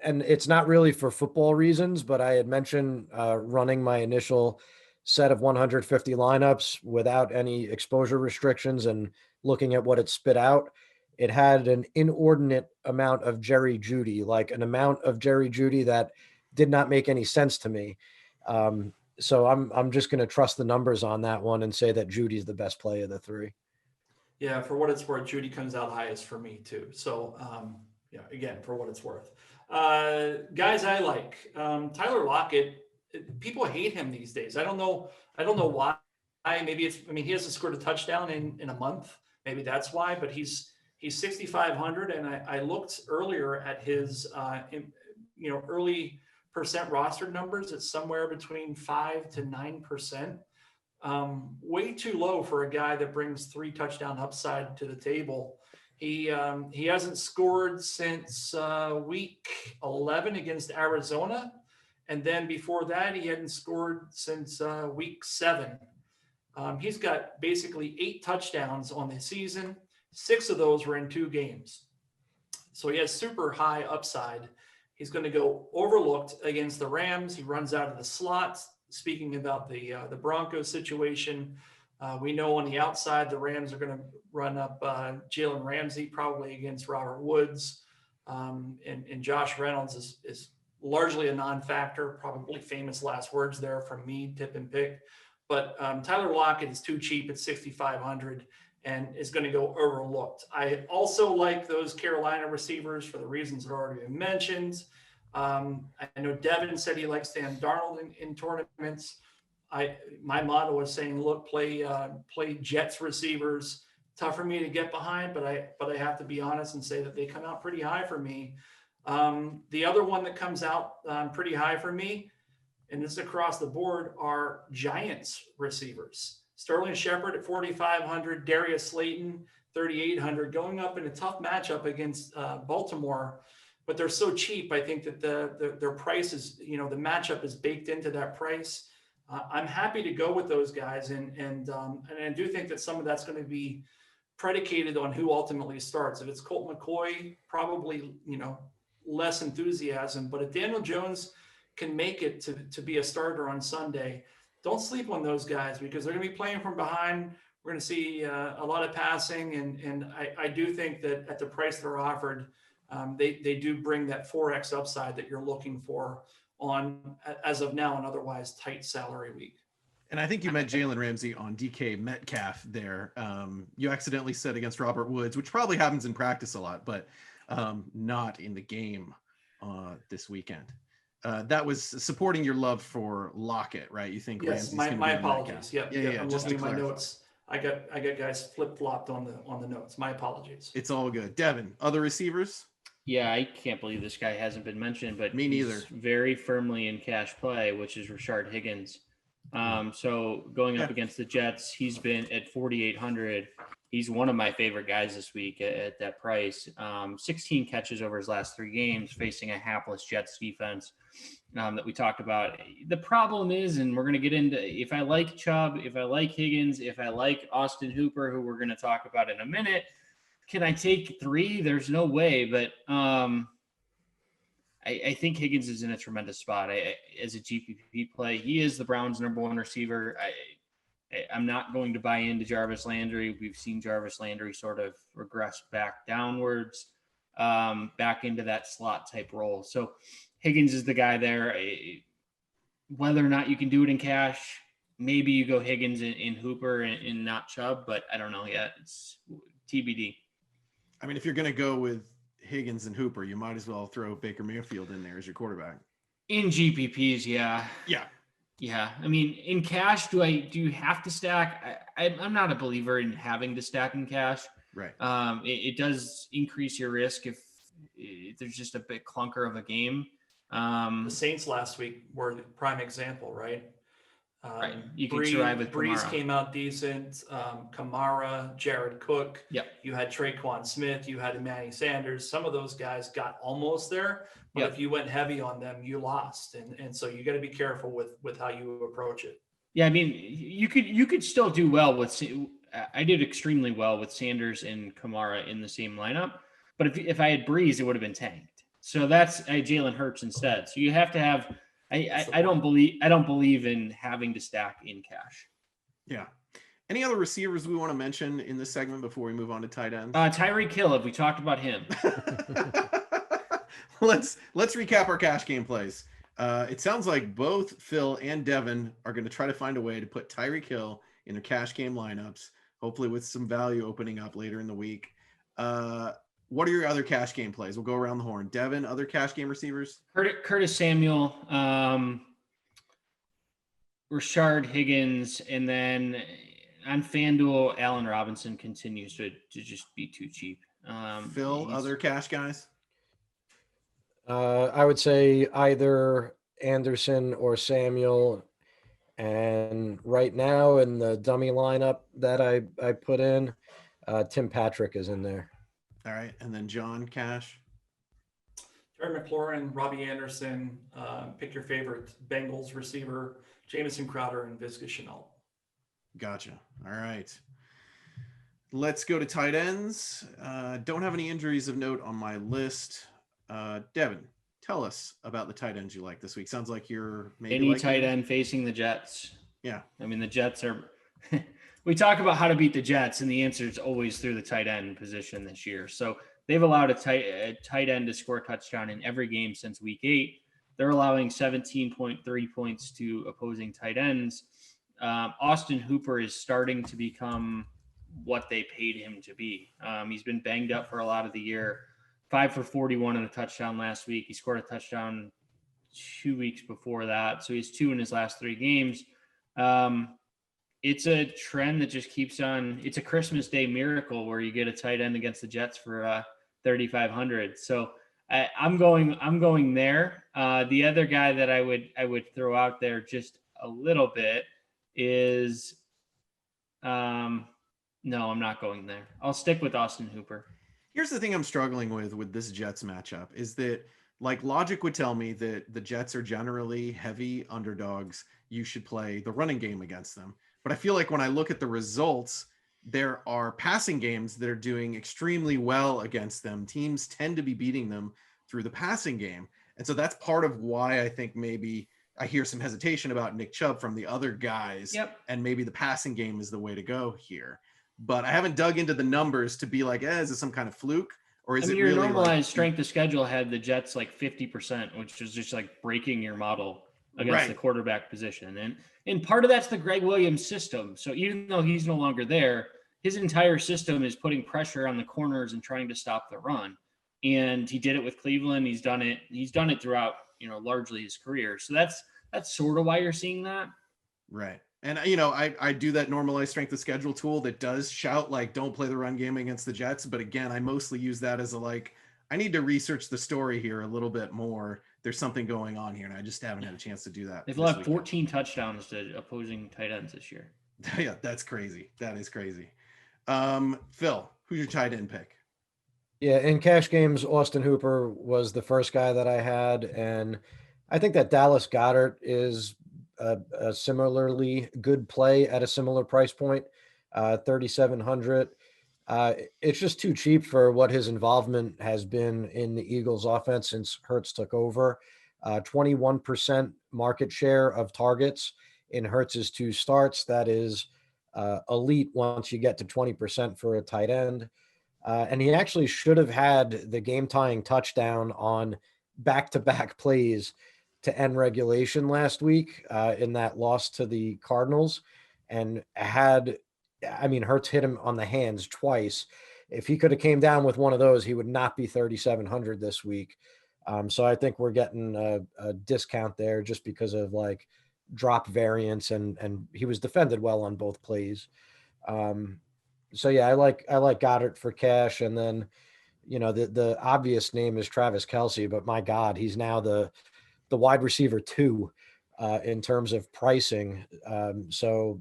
and it's not really for football reasons, but I had mentioned running my initial set of 150 lineups without any exposure restrictions and looking at what it spit out. It had an inordinate amount of Jerry Jeudy, like an amount of Jerry Jeudy that did not make any sense to me. So I'm just going to trust the numbers on that one and say that Judy's the best play of the three. Yeah, for what it's worth, Jeudy comes out highest for me too. So again, for what it's worth. Guys I like. Tyler Lockett, people hate him these days. I don't know why. Maybe he hasn't scored a touchdown in a month. Maybe that's why, but he's 6,500, and I looked earlier at his early percent rostered numbers. It's somewhere between 5 to 9%. Way too low for a guy that brings 3 touchdown upside to the table. He hasn't scored since week 11 against Arizona, and then before that he hadn't scored since week 7. He's got basically 8 touchdowns on the season. 6 of those were in 2 games. So he has super high upside. He's going to go overlooked against the Rams. He runs out of the slot. Speaking about the Broncos situation, we know on the outside, the Rams are going to run up Jalen Ramsey probably against Robert Woods. And Josh Reynolds is largely a non-factor, probably famous last words there from me, tip and pick. But Tyler Lockett is too cheap at 6,500 and is going to go overlooked. I also like those Carolina receivers for the reasons that already been mentioned. I know Devin said he likes Sam Darnold in tournaments. My motto is saying, look, play Jets receivers. Tough for me to get behind, but I have to be honest and say that they come out pretty high for me. The other one that comes out pretty high for me, and this is across the board, are Giants receivers. Sterling Shepard at 4,500, Darius Slayton 3,800, going up in a tough matchup against Baltimore, but they're so cheap. I think that their price is, the matchup is baked into that price. I'm happy to go with those guys, and I do think that some of that's going to be predicated on who ultimately starts. If it's Colt McCoy, probably less enthusiasm, but if Daniel Jones can make it to be a starter on Sunday, don't sleep on those guys because they're going to be playing from behind. We're going to see a lot of passing, and I do think that at the price they're offered, they do bring that 4x upside that you're looking for on, as of now, an otherwise tight salary week. And I think you meant Jalen Ramsey on DK Metcalf there. You accidentally said against Robert Woods, which probably happens in practice a lot, but not in the game this weekend. That was supporting your love for Lockett, right? You think yes, Ramsey's my apologies. Yeah. I'm just looking at my clarify. notes. I got guys flip-flopped on the notes. My apologies. It's all good. Devin, other receivers? Yeah, I can't believe this guy hasn't been mentioned, but Me neither. He's very firmly in cash play, which is Rashard Higgins. So going up against the Jets, he's been at 4,800. He's one of my favorite guys this week at that price. 16 catches over his last 3 games, facing a hapless Jets defense that we talked about. The problem is, and we're going to get into, if I like Chubb, if I like Higgins, if I like Austin Hooper, who we're going to talk about in a minute, can I take 3? There's no way, but I think Higgins is in a tremendous spot as a GPP play. He is the Browns' number 1 receiver. I'm not going to buy into Jarvis Landry. We've seen Jarvis Landry sort of regress back downwards, back into that slot type role. So Higgins is the guy there. Whether or not you can do it in cash, maybe you go Higgins in Hooper and not Chubb, but I don't know yet. It's TBD. I mean, if you're going to go with Higgins and Hooper, you might as well throw Baker Mayfield in there as your quarterback. In GPPs, yeah. Yeah. Yeah, I mean, in cash, do you have to stack? I'm not a believer in having to stack in cash. Right. It does increase your risk if there's just a bit clunker of a game. The Saints last week were the prime example, right? Right. You can survive with Breeze Kamara. came out decent. Kamara, Jared Cook. Yep. You had Traquan Smith. You had Emmanuel Sanders. Some of those guys got almost there, but Yep. if you went heavy on them, you lost. And so you got to be careful with how you approach it. Yeah, I mean, you could still do well with. I did extremely well with Sanders and Kamara in the same lineup, but if I had Breeze, it would have been tanked. So that's Jalen Hurts instead. So you have to have. I don't believe in having to stack in cash. Yeah. Any other receivers we want to mention in this segment before we move on to tight ends? Tyreek Hill, have we talked about him? Let's recap our cash game plays. It sounds like both Phil and Devin are going to try to find a way to put Tyreek Hill in their cash game lineups, hopefully with some value opening up later in the week. What are your other cash game plays? We'll go around the horn. Devin, other cash game receivers? Curtis Samuel, Rashard Higgins, and then on FanDuel, Allen Robinson continues to just be too cheap. Phil, other cash guys? I would say either Anderson or Samuel. And right now in the dummy lineup that I put in, Tim Patrick is in there. All right. And then John, cash? Terry McLaurin, Robbie Anderson, pick your favorite Bengals receiver, Jamison Crowder, and Visca Chenault. Gotcha. All right. Let's go to tight ends. Don't have any injuries of note on my list. Devin, tell us about the tight ends you like this week. Sounds like you're maybe any like tight end facing the Jets. Yeah. I mean, the Jets are we talk about how to beat the Jets, and the answer is always through the tight end position this year. So they've allowed a tight end to score a touchdown in every game since week 8. They're allowing 17.3 points to opposing tight ends. Austin Hooper is starting to become what they paid him to be. He's been banged up for a lot of the year. 5 for 41 and a touchdown last week. He scored a touchdown 2 weeks before that. So he's 2 in his last 3 games. It's a trend that just keeps on. It's a Christmas Day miracle where you get a tight end against the Jets for 3,500. So I'm going there. The other guy that I would throw out there just a little bit is, no, I'm not going there. I'll stick with Austin Hooper. Here's the thing I'm struggling with this Jets matchup is that, like, logic would tell me that the Jets are generally heavy underdogs. You should play the running game against them. But I feel like when I look at the results, there are passing games that are doing extremely well against them. Teams tend to be beating them through the passing game. And so that's part of why I think maybe I hear some hesitation about Nick Chubb from the other guys. Yep. And maybe the passing game is the way to go here. But I haven't dug into the numbers to be like, is this some kind of fluke? Or is it your really normalized like, strength of schedule had the Jets like 50%, which is just like breaking your model against the quarterback position. And part of that's the Greg Williams system. So even though he's no longer there, his entire system is putting pressure on the corners and trying to stop the run. And he did it with Cleveland. He's done it throughout, largely his career. So that's sort of why you're seeing that. Right. And, I do that normalized strength of schedule tool that does shout, like, don't play the run game against the Jets. But again, I mostly use that as I need to research the story here a little bit more. There's something going on here, and I just haven't had a chance to do that. They've allowed 14 touchdowns to opposing tight ends this year. Yeah, that's crazy. That is crazy. Phil, who's your tight end pick? Yeah, in cash games, Austin Hooper was the first guy that I had, and I think that Dallas Goedert is a similarly good play at a similar price point, 3,700. It's just too cheap for what his involvement has been in the Eagles offense since Hurts took over. 21% market share of targets in Hurts's 2 starts. That is elite once you get to 20% for a tight end. And he actually should have had the game-tying touchdown on back-to-back plays to end regulation last week in that loss to the Cardinals, and Hurts hit him on the hands twice. If he could have came down with one of those, he would not be 3,700 this week. So I think we're getting a discount there just because of drop variance, and he was defended well on both plays. So yeah, I like Goddard for cash, and then the obvious name is Travis Kelce, but my God, he's now the wide receiver 2 in terms of pricing. So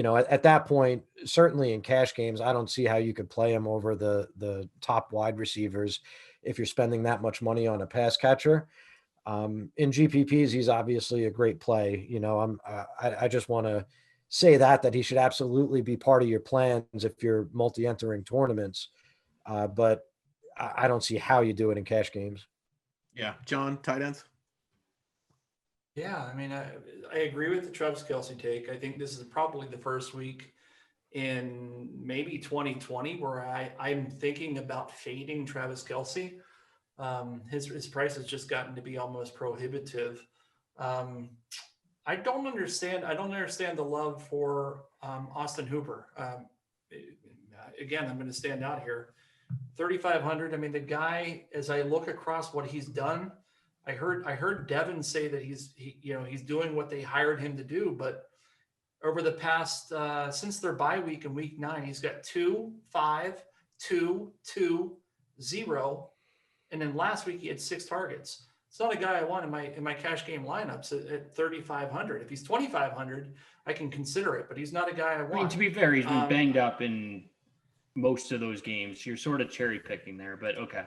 at that point, certainly in cash games, I don't see how you could play him over the top wide receivers if you're spending that much money on a pass catcher. In GPPs, he's obviously a great play. I just want to say that he should absolutely be part of your plans if you're multi-entering tournaments. But I don't see how you do it in cash games. Yeah. John, tight ends? Yeah, I mean, I agree with the Travis Kelce take. I think this is probably the first week in maybe 2020 where I'm thinking about fading Travis Kelce. His price has just gotten to be almost prohibitive. I don't understand the love for Austin Hooper. Again, I'm going to stand out here. 3,500. I mean, the guy, as I look across what he's done, I heard Devin say that he's doing what they hired him to do, but over the past since their bye week in week 9, he's got 2, 5, 2, 2, 0, and then last week he had 6 targets. It's not a guy I want in my cash game lineups at 3,500. If he's 2,500, I can consider it, but he's not a guy I want. I mean, to be fair, he's been banged up in most of those games. You're sort of cherry picking there, but okay.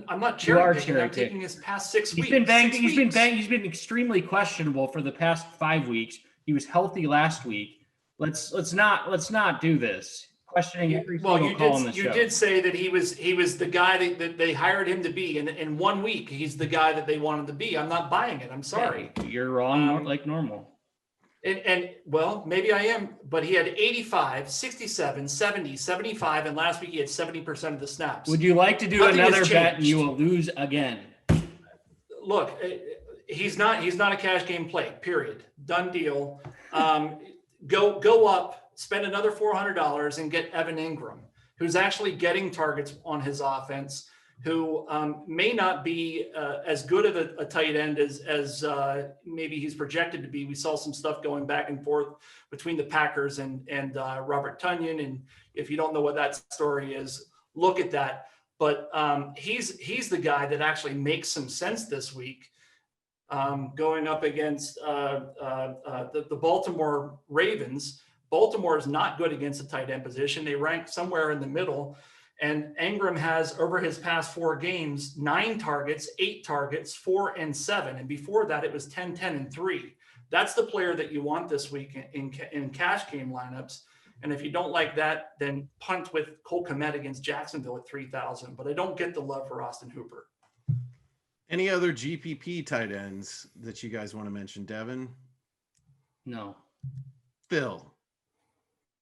I'm not cherry picking. I'm taking his past 6 weeks. He's been banged. He's been extremely questionable for the past 5 weeks. He was healthy last week. Let's not do this. Questioning every single call on the show. You did say that he was the guy that they hired him to be, and in 1 week he's the guy that they wanted to be. I'm not buying it. I'm sorry. Yeah, you're wrong, like normal. And well, maybe I am, but he had 85, 67, 70, 75, and last week he had 70% of the snaps. Would you like to do another bet and you will lose again? Look, he's not a cash game play, period. Done deal. Go up, spend another $400 and get Evan Engram, who's actually getting targets on his offense, who may not be as good of a tight end as maybe he's projected to be. We saw some stuff going back and forth between the Packers and Robert Tonyan. And if you don't know what that story is, look at that. But he's the guy that actually makes some sense this week, going up against the Baltimore Ravens. Baltimore is not good against the tight end position. They rank somewhere in the middle. And Engram has, over his past 4 games, 9 targets, 8 targets, 4 and 7. And before that, it was 10, 10, and 3. That's the player that you want this week in cash game lineups. And if you don't like that, then punt with Cole Kmet against Jacksonville at 3,000. But I don't get the love for Austin Hooper. Any other GPP tight ends that you guys want to mention, Devin? No. Phil?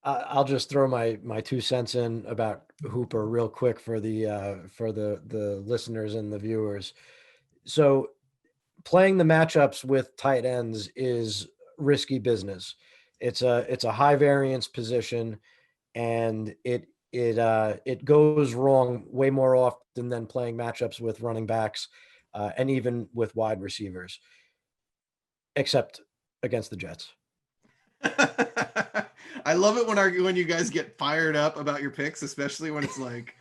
I'll just throw my 2 cents in about Hooper real quick for the listeners and the viewers. So playing the matchups with tight ends is risky business. It's a high variance position, and it goes wrong way more often than playing matchups with running backs and even with wide receivers, except against the Jets. I love it when you guys get fired up about your picks, especially when it's like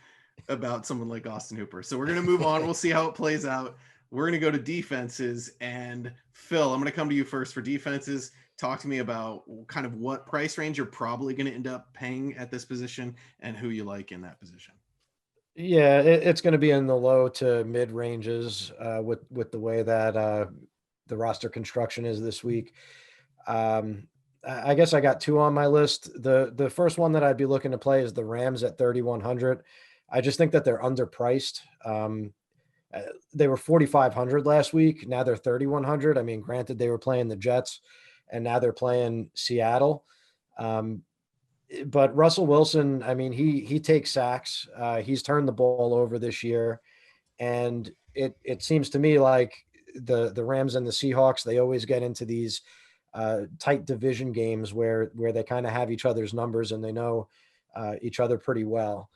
about someone like Austin Hooper. So we're going to move on. We'll see how it plays out. We're going to go to defenses, and Phil, I'm going to come to you first for defenses. Talk to me about kind of what price range you're probably going to end up paying at this position and who you like in that position. Yeah, it's going to be in the low to mid ranges with the way that the roster construction is this week. I guess I got 2 on my list. The first one that I'd be looking to play is the Rams at 3,100. I just think that they're underpriced. They were 4,500 last week. Now they're 3,100. I mean, granted, they were playing the Jets, and now they're playing Seattle. But Russell Wilson, I mean, he takes sacks. He's turned the ball over this year, and it seems to me like the Rams and the Seahawks, they always get into these tight division games where they kind of have each other's numbers and they know each other pretty well.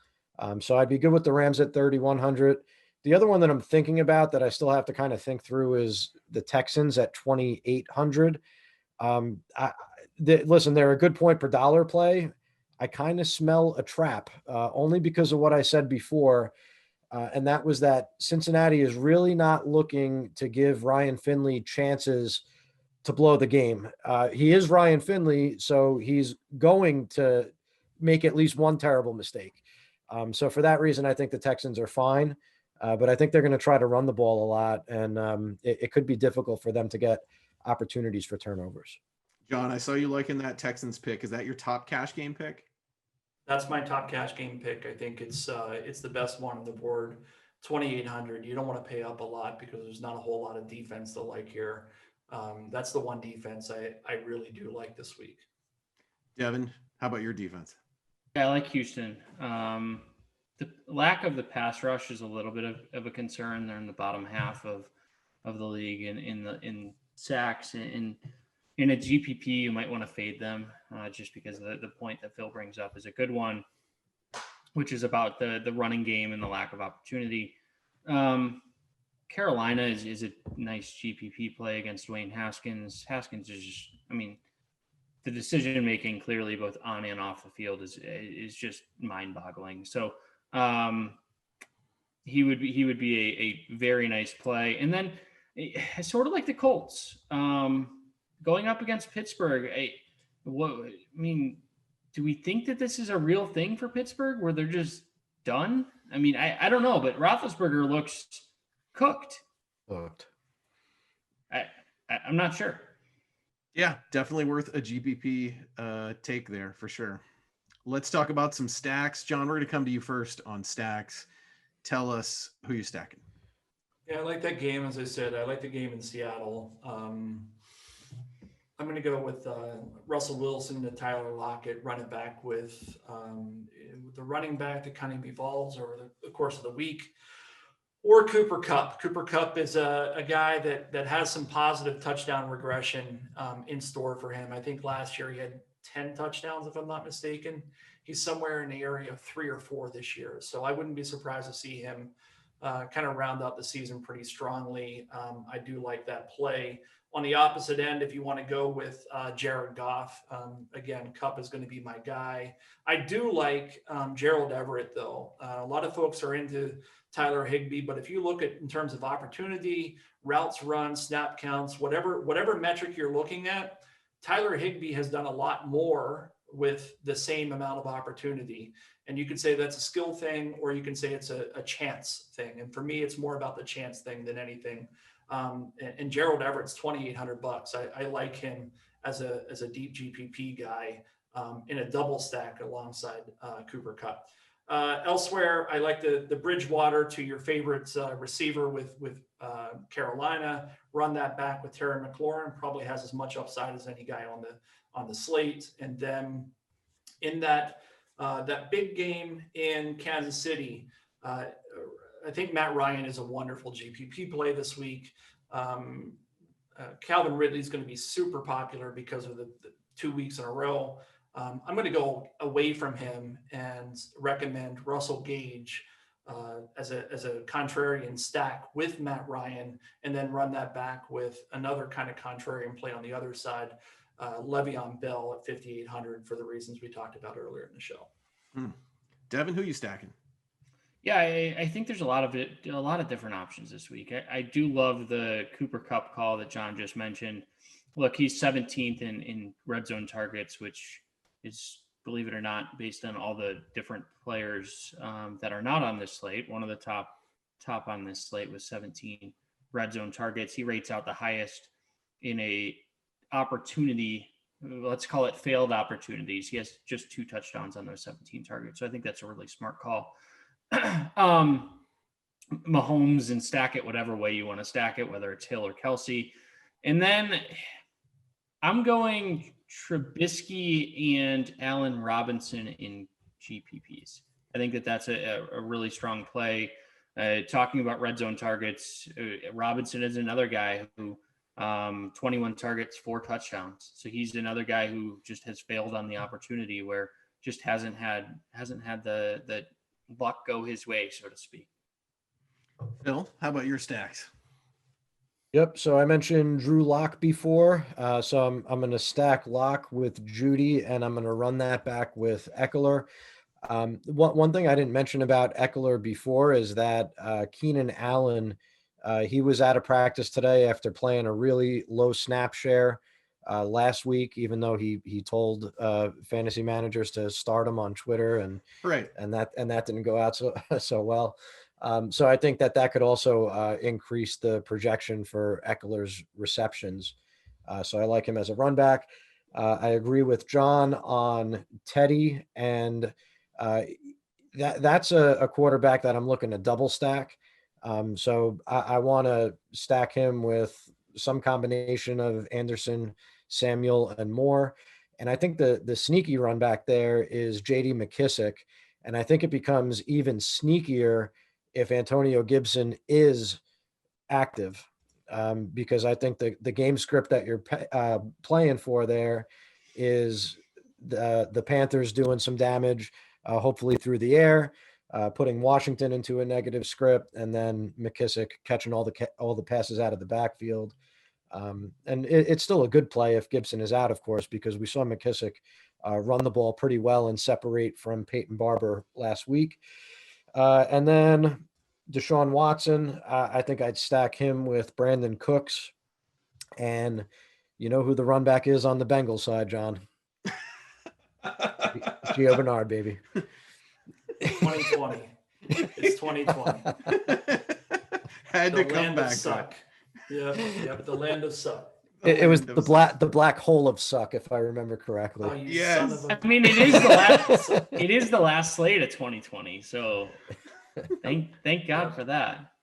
So I'd be good with the Rams at 3,100. The other one that I'm thinking about that I still have to kind of think through is the Texans at 2,800. Listen, they're a good point per dollar play. I kind of smell a trap, only because of what I said before. And that was that Cincinnati is really not looking to give Ryan Finley chances to blow the game. He is Ryan Finley, so he's going to make at least one terrible mistake. So for that reason, I think the Texans are fine. But I think they're going to try to run the ball a lot, and it could be difficult for them to get opportunities for turnovers. John, I saw you liking that Texans pick. Is that your top cash game pick? That's my top cash game pick. I think it's the best one on the board. 2,800. You don't want to pay up a lot because there's not a whole lot of defense to like here. That's the one defense I really do like this week. Devin, how about your defense? Yeah, I like Houston. The lack of the pass rush is a little bit of a concern. They're in the bottom half of the league in sacks. In a GPP, you might want to fade them just because the point that Phil brings up is a good one, which is about the running game and the lack of opportunity. Carolina is a nice GPP play against Dwayne Haskins. Haskins is just, the decision making clearly both on and off the field is just mind boggling. So he would be a very nice play. And then sort of like the Colts going up against Pittsburgh. Do we think that this is a real thing for Pittsburgh where they're just done? I don't know, but Roethlisberger looks cooked. I'm not sure. Yeah, definitely worth a GPP take there for sure. Let's talk about some stacks. John, we're going to come to you first on stacks. Tell us who you're stacking. Yeah, I like that game. As I said, I like the game in Seattle. I'm going to go with Russell Wilson to Tyler Lockett, run it back with the running back that kind of evolves over the course of the week, or Cooper Kupp. Cooper Kupp is a guy that has some positive touchdown regression in store for him. I think last year he had 10 touchdowns, if I'm not mistaken. He's somewhere in the area of 3 or 4 this year. So I wouldn't be surprised to see him kind of round out the season pretty strongly. I do like that play. On the opposite end, if you want to go with Jared Goff, again, Kupp is going to be my guy. I do like Gerald Everett, though. A lot of folks are into Tyler Higbee, but if you look at in terms of opportunity, routes run, snap counts, whatever metric you're looking at, Tyler Higbee has done a lot more with the same amount of opportunity. And you could say that's a skill thing, or you can say it's a chance thing. And for me, it's more about the chance thing than anything. And Gerald Everett's $2,800. I like him as a deep GPP guy in a double stack alongside Cooper Kupp. Elsewhere, I like the Bridgewater to your favorite receiver with Carolina. Run that back with Terry McLaurin. Probably has as much upside as any guy on the slate. And then in that big game in Kansas City, I think Matt Ryan is a wonderful GPP play this week. Calvin Ridley is going to be super popular because of the 2 weeks in a row. I'm going to go away from him and recommend Russell Gage as a contrarian stack with Matt Ryan, and then run that back with another kind of contrarian play on the other side, Le'Veon Bell at 5,800 for the reasons we talked about earlier in the show. Devin, who are you stacking? Yeah, I think there's a lot of different options this week. I do love the Cooper Kupp call that John just mentioned. Look, he's 17th in red zone targets, which is, believe it or not, based on all the different players that are not on this slate. One of the top on this slate was 17 red zone targets. He rates out the highest in a opportunity. Let's call it failed opportunities. He has just 2 touchdowns on those 17 targets. So I think that's a really smart call. Mahomes and stack it whatever way you want to stack it, whether it's Hill or Kelsey. And then I'm going Trubisky and Allen Robinson in GPPs. I think that's a really strong play. Talking about red zone targets, Robinson is another guy who 21 targets, 4 touchdowns. So he's another guy who just has failed on the opportunity, where just hasn't had the luck go his way, so to speak. Phil, how about your stacks? Yep. So I mentioned Drew Lock before. So I'm going to stack Lock with Judy, and I'm going to run that back with Ekeler. One thing I didn't mention about Ekeler before is that Keenan Allen, he was out of practice today after playing a really low snap share last week, even though he told fantasy managers to start him on Twitter, and Right. that didn't go out so well. So I think that could also increase the projection for Eckler's receptions. So I like him as a run back. I agree with John on Teddy, and that's a quarterback that I'm looking to double stack. So I want to stack him with some combination of Anderson, Samuel, and Moore. And I think the sneaky run back there is J.D. McKissick. And I think it becomes even sneakier if Antonio Gibson is active, because I think the game script that you're playing for there is the Panthers doing some damage, hopefully through the air, putting Washington into a negative script, and then McKissick catching all the passes out of the backfield. And it's still a good play if Gibson is out, of course, because we saw McKissick run the ball pretty well and separate from Peyton Barber last week. And then Deshaun Watson, I think I'd stack him with Brandon Cooks. And you know who the run back is on the Bengals side, John? Gio Bernard, baby. 2020. It's 2020. Had The to come land of back. suck. Yeah, but the land of suck. It was the black hole of suck, if I remember correctly. Oh, you Yes. son of a... I mean, it is the last. It is the last slate of 2020. So thank God for that.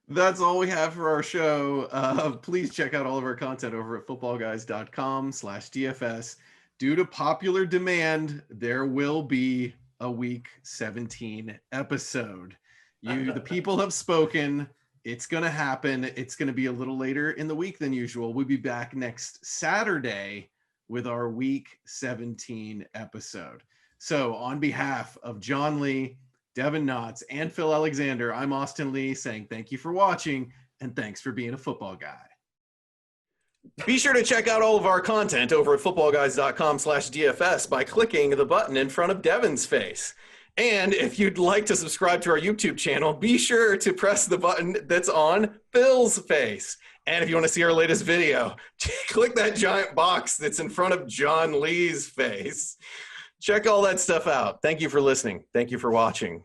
That's all we have for our show. Please check out all of our content over at footballguys.com/DFS. Due to popular demand, there will be a week 17 episode. The people have spoken. It's going to happen. It's going to be a little later in the week than usual. We'll be back next Saturday with our week 17 episode. So on behalf of John Lee, Devin Knotts, and Phil Alexander, I'm Austin Lee saying thank you for watching and thanks for being a football guy. Be sure to check out all of our content over at footballguys.com/DFS by clicking the button in front of Devin's face. And if you'd like to subscribe to our YouTube channel, be sure to press the button that's on Phil's face. And if you want to see our latest video, click that giant box that's in front of John Lee's face. Check all that stuff out. Thank you for listening. Thank you for watching.